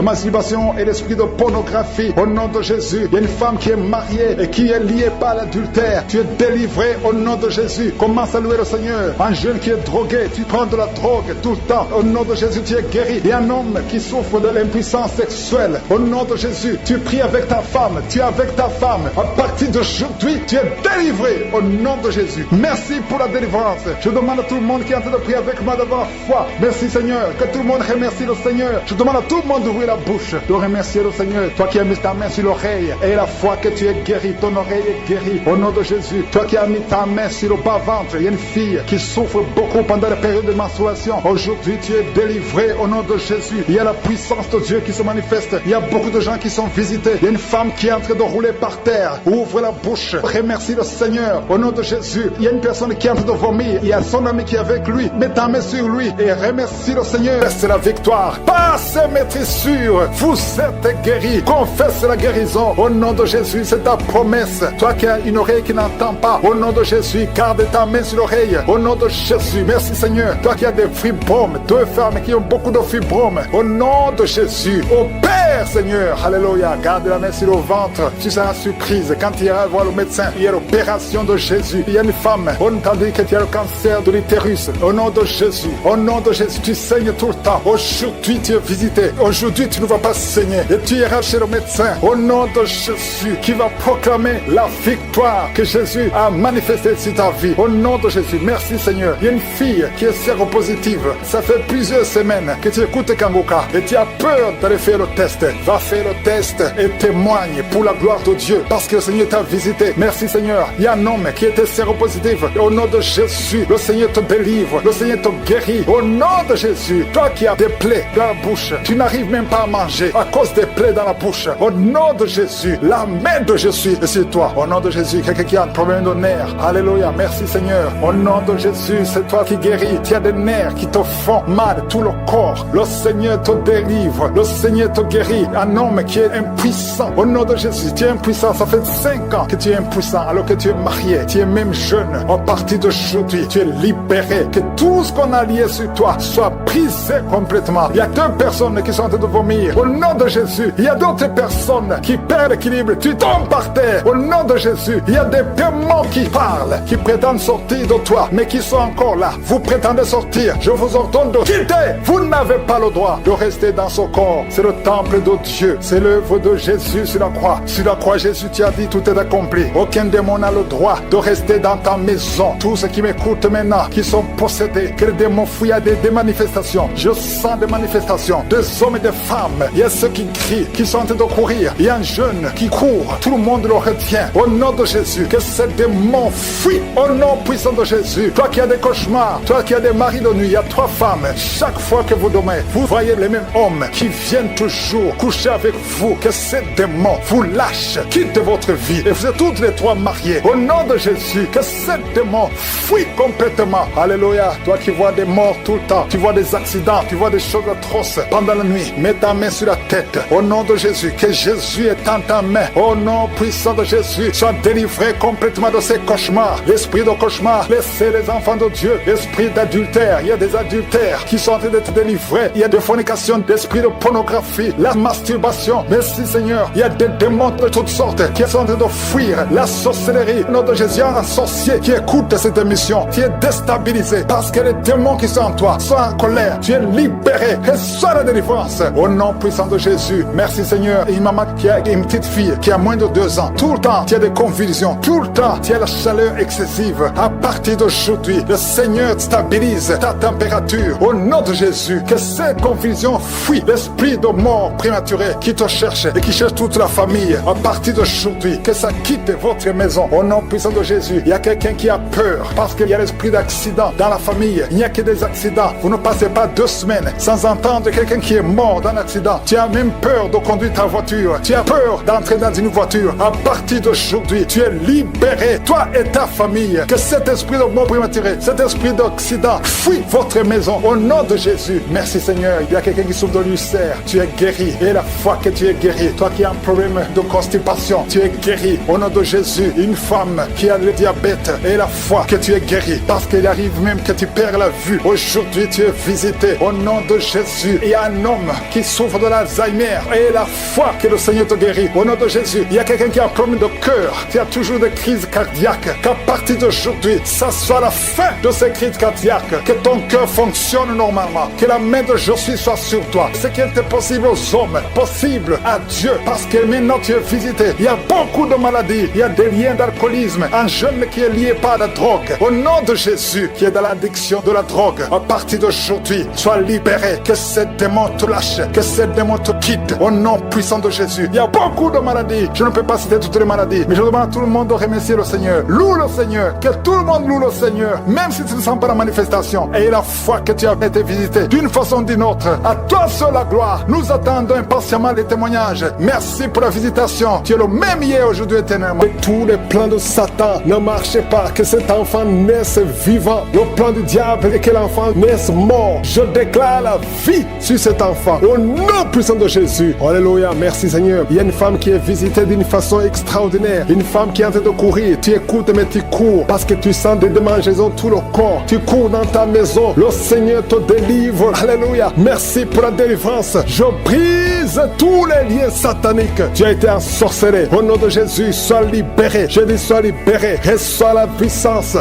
et l'esprit de pornographie. Au nom de Jésus, il y a une femme qui est mariée et qui est liée par l'adultère. Tu es délivré au nom de Jésus. Commence à louer le Seigneur. Un jeune qui est drogué, tu prends de la drogue tout le temps. Au nom de Jésus, tu es guéri. Il y a un homme qui souffre de l'impuissance sexuelle. Au nom de Jésus, tu pries avec ta femme. Tu es avec ta femme. À partir d'aujourd'hui, tu es délivré au nom de Jésus. Merci pour la délivrance. Je demande à tout le monde qui est en train de prier avec moi d'avoir foi. Merci Seigneur. Que tout le monde remercie le Seigneur. Je demande à tout le monde d'ouvrir la bouche, de remercier le Seigneur. Toi qui as mis ta main sur l'oreille et la foi que tu es guéri, ton oreille est guérie au nom de Jésus. Toi qui as mis ta main sur le bas-ventre, il y a une fille qui souffre beaucoup pendant la période de menstruation. Aujourd'hui, tu es délivré au nom de Jésus. Il y a la puissance de Dieu qui se manifeste. Il y a beaucoup de gens qui sont visités. Il y a une femme qui est en train de rouler par terre. Ouvre la bouche. Remercie le Seigneur au nom de Jésus. Il y a une personne qui est en train de vomir. Il y a son ami qui est avec lui. Mets ta main sur lui et remercie le Seigneur. C'est la victoire. Passe, maîtrise sûre. Vous êtes guéris. Confesse la guérison au nom de Jésus. C'est ta promesse. Toi qui as une oreille qui n'entend pas, au nom de Jésus, garde ta main sur l'oreille. Au nom de Jésus. Merci Seigneur. Toi qui as des fibromes, 2 femmes qui ont beaucoup de fibromes, au nom de Jésus. Au Père Seigneur. Alléluia. Garde la main sur le ventre. Tu seras surprise quand tu iras voir le médecin. Il y a l'opération de Jésus. Il y a une femme, on t'a dit que tu as le cancer de l'utérus. Au nom de Jésus. Au nom de Jésus, tu saignes tout le temps. Aujourd'hui, tu es visité. Aujourd'hui, tu ne vas pas saigner. Et tu iras chez le médecin. Au nom de Jésus, qui va proclamer la victoire que Jésus a manifestée sur ta vie. Au nom de Jésus. Merci Seigneur. Il y a une fille qui est séropositive. Ça fait plusieurs semaines que tu écoutes Kangoka et tu as peur d'aller faire le test. Va faire le test et témoigne pour la gloire de Dieu parce que le Seigneur t'a visité. Merci Seigneur. Il y a un homme qui était séropositif. Au nom de Jésus, le Seigneur te délivre. Le Seigneur te guérit. Au nom de Jésus, toi qui as des plaies dans la bouche, tu n'arrives même pas à manger à cause des plaies dans la bouche. Au nom de Jésus, la main de Jésus est sur toi. Au nom de Jésus, quelqu'un qui a un problème de nerfs. Alléluia. Merci Seigneur. Au nom de Jésus, c'est toi qui guéris. Tu as des nerfs qui te font mal, tout le corps. Le Seigneur te délivre. Le Seigneur te guérit. Un homme qui est impuissant. Au nom de Jésus, tu es impuissant. Ça fait 5 ans que tu es impuissant alors que tu es marié. Tu es même jeune. À partir d'aujourd'hui, tu es libéré. Que tout ce qu'on a lié sur toi soit brisé complètement. Il y a 2 personnes qui sont en train de vomir. Au nom de Jésus, il y a d'autres personnes qui perdent l'équilibre. Tu tombes par terre. Au nom de Jésus, il y a des démons qui parlent, qui prétendent sortir de toi, mais qui sont encore là. Vous prétendez sortir. Je vous ordonne de quitter. Vous n'avez pas le droit de rester dans ce corps. C'est le temple de Dieu. C'est l'œuvre de Jésus sur la croix. Sur la croix, Jésus, tu as dit tout est accompli. Aucun démon n'a le droit de rester dans ta maison. Tous ceux qui m'écoutent maintenant, qui sont possédés, que les démons fouillent à des manifestations. Je sens des manifestations, des hommes et des femmes. Il y a ceux qui crient, qui sont en train de courir. Il y a un jeune qui court. Tout le monde le retient. Au nom de Jésus, que ces démons fuient. Au nom puissant de Jésus. Toi qui as des cauchemars, toi qui as des maris de nuit, il y a 3 femmes. Chaque fois que vous dormez, vous voyez les mêmes hommes qui viennent toujours vous, couchez avec vous, que ces démons vous lâchent, quitte votre vie. Et vous êtes toutes les trois mariés. Au nom de Jésus, que ces démons fuient complètement. Alléluia. Toi qui vois des morts tout le temps, tu vois des accidents, tu vois des choses atroces pendant la nuit, mets ta main sur la tête. Au nom de Jésus, que Jésus est en ta main. Au nom puissant de Jésus, sois délivré complètement de ces cauchemars. L'esprit de cauchemar, laissez les enfants de Dieu. L'esprit d'adultère, il y a des adultères qui sont en train d'être délivrés. Il y a des fornications, d'esprit de pornographie, la masturbation. Merci Seigneur, il y a des démons de toutes sortes qui sont en train de fuir. La sorcellerie, au nom de Jésus, un sorcier qui écoute cette émission, qui est déstabilisé parce que les démons qui sont en toi sont en colère. Tu es libéré et sois la délivrance. Au nom puissant de Jésus, merci Seigneur. Et une maman qui a une petite fille qui a moins de 2 ans, tout le temps, tu as des convulsions, tout le temps, tu as la chaleur excessive. À partir d'aujourd'hui, le Seigneur stabilise ta température. Au nom de Jésus, que cette confusion fuit. L'esprit de mort prématuré qui te cherche et qui cherche toute la famille. À partir d'aujourd'hui, que ça quitte votre maison. Au nom puissant de Jésus, il y a quelqu'un qui a peur parce qu'il y a l'esprit d'accident dans la famille. Il n'y a que des accidents. Vous ne passez pas 2 semaines sans entendre quelqu'un qui est mort dans l'accident. Tu as même peur de conduire ta voiture. Tu as peur d'entrer dans une voiture. À partir d'aujourd'hui, tu es libéré. Toi et ta famille. Que cet esprit de mort prématuré, cet esprit d'accident fuit votre maison. Au nom de Jésus. Merci Seigneur. Il y a quelqu'un qui souffre de l'ulcère. Tu es guéri. Et la foi que tu es guéri. Toi qui as un problème de constipation, tu es guéri. Au nom de Jésus. Une femme qui a le diabète. Et la foi que tu es guéri. Parce qu'il arrive même que tu perds la vue. Aujourd'hui, tu es visité. Au nom de Jésus. Il y a un homme qui souffre de l'Alzheimer. Et la foi que le Seigneur te guérit. Au nom de Jésus. Il y a quelqu'un qui a un problème de cœur. Tu as toujours des crises cardiaques. Qu'à partir d'aujourd'hui, ça soit la fin de ces crises cardiaques. Que ton cœur fonctionne normalement. Que la main de Jésus soit sur toi. Ce qui était possible aux hommes, possible à Dieu. Parce que maintenant tu es visité. Il y a beaucoup de maladies. Il y a des liens d'alcoolisme. Un jeune qui est lié par la drogue. Au nom de Jésus, qui est dans l'addiction de la drogue. À partir d'aujourd'hui, sois libéré. Que ces démons te lâchent. Que ces démons te quittent. Au nom puissant de Jésus. Il y a beaucoup de maladies. Je ne peux pas citer toutes les maladies. Mais je demande à tout le monde de remercier le Seigneur. Loue le Seigneur. Que tout le monde loue le Seigneur. Même si tu ne sens pas la manifestation. Et la foi que tu as été visité d'une façon ou d'une autre. À toi seul la gloire. Nous attendons impatiemment les témoignages. Merci pour la visitation. Tu es le même hier, aujourd'hui, éternellement. Et tous les plans de Satan ne marchaient pas. Que cet enfant naisse vivant. Le plan du diable est que l'enfant naisse mort. Je déclare la vie sur cet enfant. Au nom puissant de Jésus. Alléluia. Merci Seigneur. Il y a une femme qui est visitée d'une façon extraordinaire. Une femme qui est en train de courir. Tu écoutes mais tu cours. Parce que tu sens des démangeaisons tout le corps. Tu cours dans ta maison. Le Seigneur te délivre. Alléluia. Merci pour la délivrance. Je brise tous les liens sataniques. Tu as été ensorcelé. Au nom de Jésus, sois libéré. Je dis sois libéré. Reçois la puissance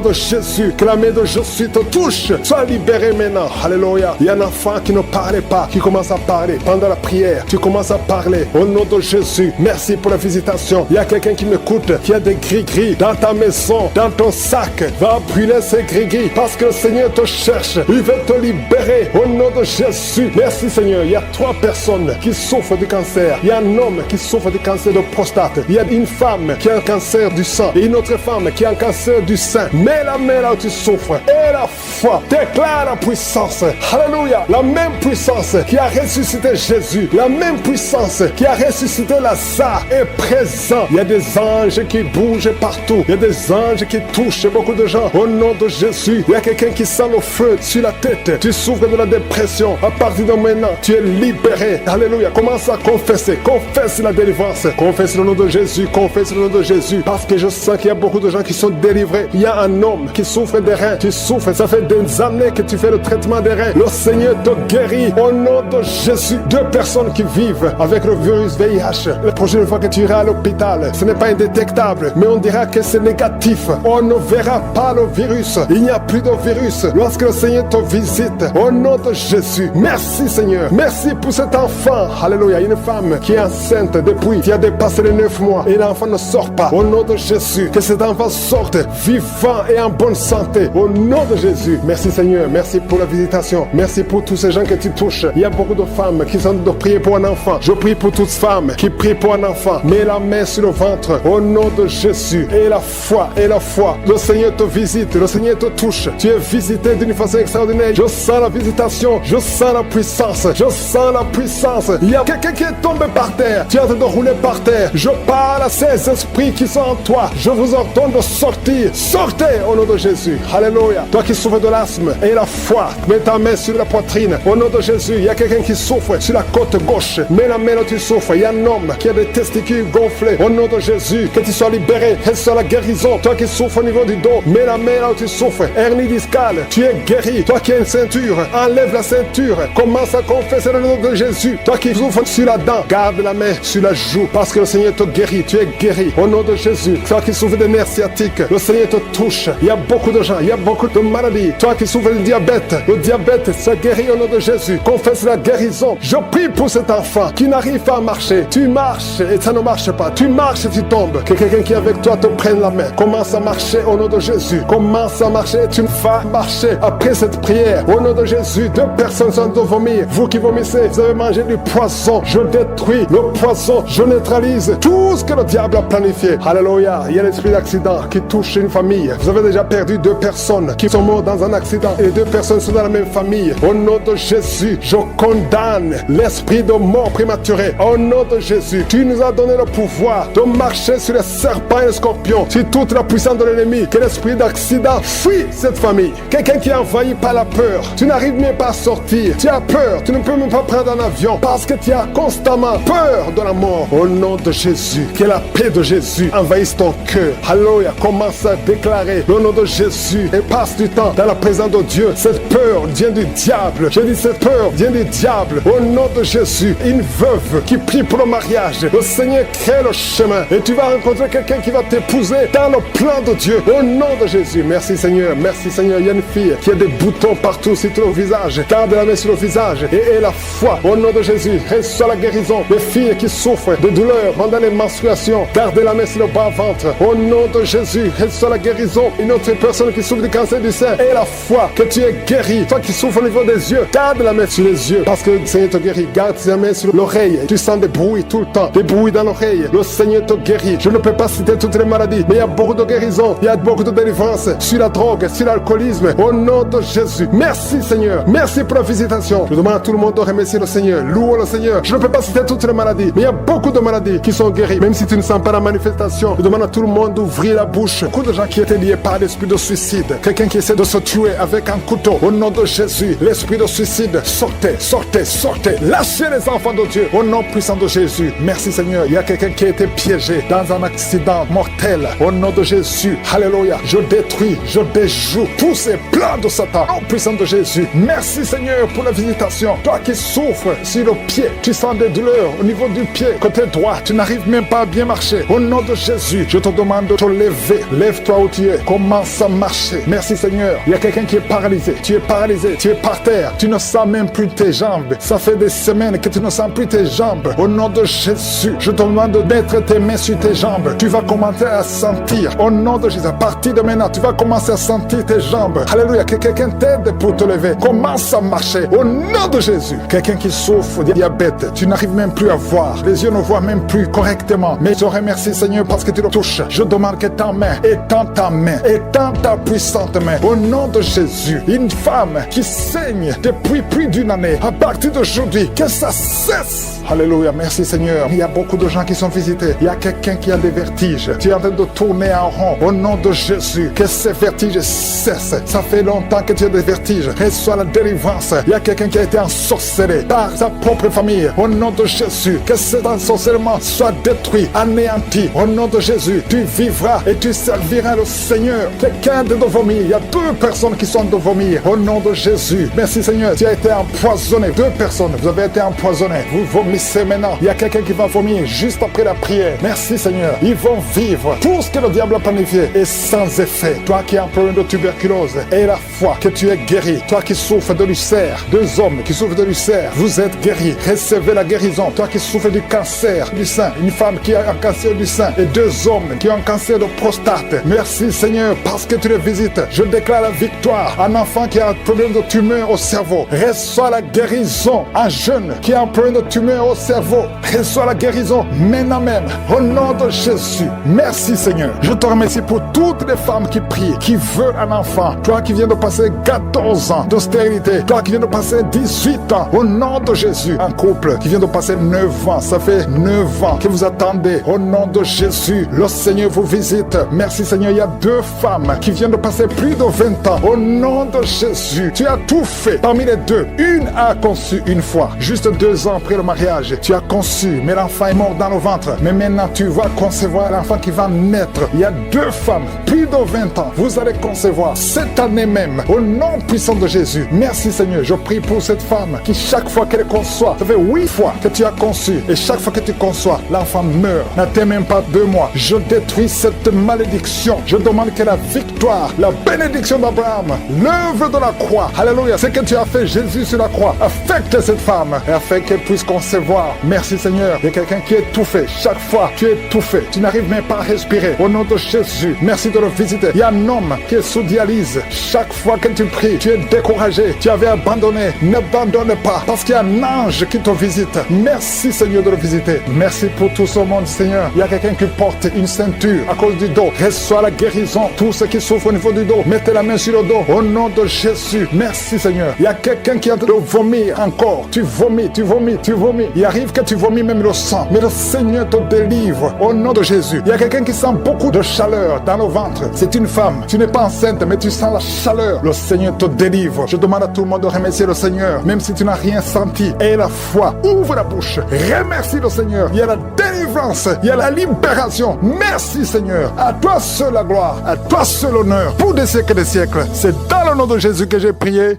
de Jésus. Que la main de Jésus te touche. Sois libéré maintenant. Alléluia. Il y a un enfant qui ne parlait pas, qui commence à parler. Pendant la prière, tu commences à parler. Au nom de Jésus, merci pour la visitation. Il y a quelqu'un qui m'écoute, qui a des gris-gris dans ta maison, dans ton sac. Va brûler ces gris-gris parce que le Seigneur te cherche. Il veut te libérer. Au nom de Jésus. Merci Seigneur. Il y a 3 personnes qui souffrent du cancer. Il y a un homme qui souffre du cancer de prostate. Il y a une femme qui a un cancer du sang. Et une autre femme qui a un cancer du sein. Mets la main là où tu souffres. Et la foi. Déclare la puissance. Alléluia. La même puissance qui a ressuscité Jésus. La même puissance qui a ressuscité Lazare est présent. Il y a des anges qui bougent partout. Il y a des anges qui touchent beaucoup de gens. Au nom de Jésus. Il y a quelqu'un qui sent le feu sur la tête. Tu souffres de la dépression. À partir de maintenant, tu es libéré. Alléluia. Commence à confesser. Confesse la délivrance. Confesse le nom de Jésus. Confesse le nom de Jésus. Parce que je sens qu'il y a beaucoup de gens qui sont délivrés. Il y a un homme qui souffre des reins. Tu souffres. Ça fait des années que tu fais le traitement des reins. Le Seigneur te guérit. Au nom de Jésus. 2 personnes qui vivent avec le virus VIH. La prochaine fois que tu iras à l'hôpital, ce n'est pas indétectable, mais on dira que c'est négatif. On ne verra pas le virus. Il n'y a plus de virus. Lorsque le Seigneur te visite, au nom de Jésus. Merci Seigneur. Merci pour cet enfant. Alléluia. Une femme qui est enceinte depuis qui a dépassé les 9 mois et l'enfant ne sort pas. Au nom de Jésus. Que cet enfant sorte vivant et en bonne santé. Au nom de Jésus. Merci Seigneur. Merci pour la visitation. Merci pour tous ces gens que tu touches. Il y a beaucoup de femmes qui sont en train de prier pour un enfant. Je prie pour toutes femmes qui prient pour un enfant. Mets la main sur le ventre. Au nom de Jésus. Et la foi. Et la foi. Le Seigneur te visite. Le Seigneur te touche. Tu es visité d'une façon extraordinaire. Je sens la visitation. Je sens la puissance. Je sens la puissance puissance. Il y a quelqu'un qui est tombé par terre. Tu es en train de rouler par terre. Je parle à ces esprits qui sont en toi. Je vous ordonne de sortir. Sortez au nom de Jésus. Alléluia. Toi qui souffres de l'asthme et la foi, mets ta main sur la poitrine. Au nom de Jésus, il y a quelqu'un qui souffre sur la côte gauche. Mets la main là où tu souffres. Il y a un homme qui a des testicules gonflés. Au nom de Jésus, que tu sois libéré. Reçois la guérison. Toi qui souffres au niveau du dos, mets la main là où tu souffres. Hernie discale, tu es guéri. Toi qui as une ceinture, enlève la ceinture. Commence à confesser le nom de Jésus. Toi qui souffres sur la dent, garde la main sur la joue parce que le Seigneur te guérit. Tu es guéri au nom de Jésus. Toi qui souffres des nerfs sciatiques, le Seigneur te touche. Il y a beaucoup de gens, il y a beaucoup de maladies. Toi qui souffres du diabète, le diabète se guérit au nom de Jésus. Confesse la guérison. Je prie pour cet enfant qui n'arrive pas à marcher. Tu marches et ça ne marche pas. Tu marches et tu tombes. Que quelqu'un qui est avec toi te prenne la main. Commence à marcher au nom de Jésus. Commence à marcher. Tu vas marcher après cette prière. Au nom de Jésus, 2 personnes sont de vomir. Vous qui vomissez, vous avez mangé du poison. Je détruis le poison. Je neutralise tout ce que le diable a planifié. Alléluia. Il y a l'esprit d'accident qui touche une famille. Vous avez déjà perdu 2 personnes qui sont mortes dans un accident. Et les 2 personnes sont dans la même famille. Au nom de Jésus, je condamne l'esprit de mort prématurée. Au nom de Jésus, tu nous as donné le pouvoir de marcher sur les serpents et les scorpions, sur toute la puissance de l'ennemi. Que l'esprit d'accident fuit cette famille. Quelqu'un qui est envahi par la peur. Tu n'arrives même pas à sortir. Tu as peur. Tu ne peux même pas prendre un avion parce que tu as constamment peur de la mort. Au nom de Jésus, que la paix de Jésus envahisse ton cœur. Alléluia. Commence à déclarer le nom de Jésus et passe du temps dans la présence de Dieu. Cette peur vient du diable. Je dis cette peur vient du diable. Au nom de Jésus, une veuve qui prie pour le mariage. Le Seigneur crée le chemin et tu vas rencontrer quelqu'un qui va t'épouser dans le plan de Dieu. Au nom de Jésus. Merci Seigneur. Merci Seigneur. Il y a une fille qui a des boutons partout sur tout le visage. Garde la main sur le visage et la foi. Au nom de Jésus, reçois la guérison. Les filles qui souffrent de douleurs pendant les menstruations, garde la main sur le bas-ventre. Au nom de Jésus, reçois la guérison. Une autre personne qui souffre du cancer du sein et la foi que tu es guéri. Toi qui souffres au niveau des yeux, garde la main sur les yeux parce que le Seigneur te guérit. Garde la main sur l'oreille. Tu sens des bruits tout le temps, des bruits dans l'oreille. Le Seigneur te guérit. Je ne peux pas citer toutes les maladies, mais il y a beaucoup de guérison. Il y a beaucoup de délivrance sur la drogue, sur l'alcoolisme. Au nom de Jésus. Merci Seigneur. Merci pour la visitation. Je demande à tout le monde de remercier le Seigneur. Louons le Seigneur. Je ne peux pas citer toutes les maladies, mais il y a beaucoup de maladies qui sont guéries. Même si tu ne sens pas la manifestation, je demande à tout le monde d'ouvrir la bouche. Beaucoup de gens qui étaient liés par l'esprit de suicide. Quelqu'un qui essaie de se tuer avec un couteau. Au nom de Jésus, l'esprit de suicide, sortez, sortez, sortez. Lâchez les enfants de Dieu. Au nom puissant de Jésus. Merci Seigneur. Il y a quelqu'un qui a été piégé dans un accident mortel. Au nom de Jésus. Alléluia. Je détruis, je déjoue tous ces plans de Satan. Au nom puissant de Jésus. Merci Seigneur pour la visitation. Toi qui souffres sur le pied, tu sens des douleurs au niveau du pied, côté droit, tu n'arrives même pas à bien marcher. Au nom de Jésus, je te demande de te lever. Lève-toi où tu es. Commence à marcher. Merci Seigneur. Il y a quelqu'un qui est paralysé. Tu es paralysé. Tu es par terre. Tu ne sens même plus tes jambes. Ça fait des semaines que tu ne sens plus tes jambes. Au nom de Jésus, je te demande de mettre tes mains sur tes jambes. Tu vas commencer à sentir. Au nom de Jésus, à partir de maintenant, tu vas commencer à sentir tes jambes. Alléluia. Que quelqu'un t'aide pour te lever. Commence à marcher. Au nom de Jésus. Quelqu'un qui souffre de diabète, tu n'arrives même plus à voir. Les yeux ne voient même plus correctement. Mais je te remercie Seigneur parce que tu le touches. Je demande que ta main étends ta main, étends ta puissante main. Au nom de Jésus, une femme qui saigne depuis plus d'une année, à partir d'aujourd'hui, que ça cesse. Alléluia, merci Seigneur. Il y a beaucoup de gens qui sont visités. Il y a quelqu'un qui a des vertiges. Tu es en train de tourner en rond. Au nom de Jésus, que ces vertiges cessent. Ça fait longtemps que tu as des vertiges. Reçois la délivrance. Il y a quelqu'un qui a été ensorcelé par sa propre famille. Au nom de Jésus, que cet ensorcellement soit détruit, anéanti. Au nom de Jésus, tu vivras et tu serviras le Seigneur. Quelqu'un de vomir. Il y a 2 personnes qui sont de vomir. Au nom de Jésus, merci Seigneur. Tu as été empoisonné. 2 personnes, vous avez été empoisonnés. Vous vomissez maintenant. Il y a quelqu'un qui va vomir juste après la prière. Merci Seigneur. Ils vont vivre tout ce que le diable a planifié et sans effet. Toi qui as un problème de tuberculose et la foi que tu es guéri. Toi qui souffres de l'ulcère. 2 hommes qui souffrent de l'ulcère. Vous êtes guéris. Recevez la guérison. Toi qui souffres du cancer du sein. Une femme qui a un cancer du sein et 2 hommes qui ont un cancer de prostate. Merci Seigneur parce que tu les visites. Je déclare la victoire. Un enfant qui a un problème de tumeur au cerveau. Reçois la guérison. Un jeune qui a un problème de tumeur au cerveau. Reçois la guérison maintenant même. Au nom de Jésus. Merci Seigneur. Je te remercie pour toutes les femmes qui prient, qui veulent un enfant. Toi qui viens de passer 14 ans de stérilité. Toi qui viens de passer 18 ans. Au nom de Jésus, un couple qui vient de passer 9 ans, ça fait 9 ans que vous attendez. Au nom de Jésus, le Seigneur vous visite. Merci Seigneur, il y a 2 femmes qui viennent de passer plus de 20 ans. Au nom de Jésus, tu as tout fait. Parmi les 2, une a conçu une fois, juste 2 ans après le mariage. Tu as conçu, mais l'enfant est mort dans le ventre. Mais maintenant, tu vas concevoir l'enfant qui va naître. Il y a 2 femmes, plus de 20 ans. Vous allez concevoir cette année même, au nom puissant de Jésus. Merci Seigneur, je prie pour cette femme qui chaque fois qu'elle conçoit, ça fait 8 fois que tu as conçu, et chaque fois que tu conçois, l'enfant meurt. N'attends même pas 2 mois. Je détruis cette malédiction. Je demande que la victoire, la bénédiction d'Abraham, l'œuvre de la croix, alléluia, ce que tu as fait Jésus sur la croix, affecte cette femme et afin qu'elle puisse concevoir. Merci Seigneur. Il y a quelqu'un qui est étouffé. Chaque fois, tu es étouffé. Tu n'arrives même pas à respirer. Au nom de Jésus, merci de le visiter. Il y a un homme qui est sous dialyse. Chaque fois que tu pries, tu es découragé. Tu avais abandonné. N'abandonne pas parce qu'il y a un ange qui te visite. Merci Seigneur de le visiter. Merci pour tout ce monde Seigneur. Il y a quelqu'un qui porte une ceinture à cause du dos. Reçois la guérison. Tous ceux qui souffrent au niveau du dos, mettez la main sur le dos. Au nom de Jésus. Merci Seigneur. Il y a quelqu'un qui est en train de vomir encore. Tu vomis, tu vomis, tu vomis. Il arrive que tu vomis même le sang. Mais le Seigneur te délivre. Au nom de Jésus. Il y a quelqu'un qui sent beaucoup de chaleur dans le ventre. C'est une femme. Tu n'es pas enceinte, mais tu sens la chaleur. Le Seigneur te délivre. Je demande à tout le monde de remercier le Seigneur. Même si tu n'as rien senti. Aie la foi. Ouvre la bouche. Remercie le Seigneur. Il y a la délivrance. Il y a la libération. Merci Seigneur. À toi seul la gloire. À toi seul l'honneur. Pour des siècles et des siècles. C'est dans le nom de Jésus que j'ai prié.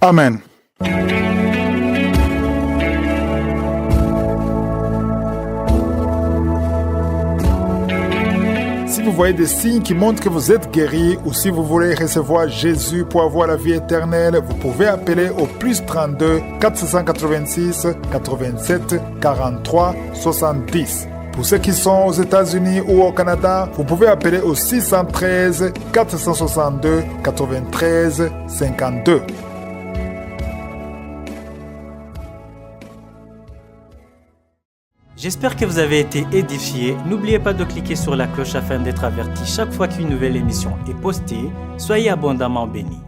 Amen. Si vous voyez des signes qui montrent que vous êtes guéri ou si vous voulez recevoir Jésus pour avoir la vie éternelle, vous pouvez appeler au plus 32 486 87 43 70. Pour ceux qui sont aux États-Unis ou au Canada, vous pouvez appeler au 613 462 93 52. J'espère que vous avez été édifiés. N'oubliez pas de cliquer sur la cloche afin d'être averti chaque fois qu'une nouvelle émission est postée. Soyez abondamment bénis.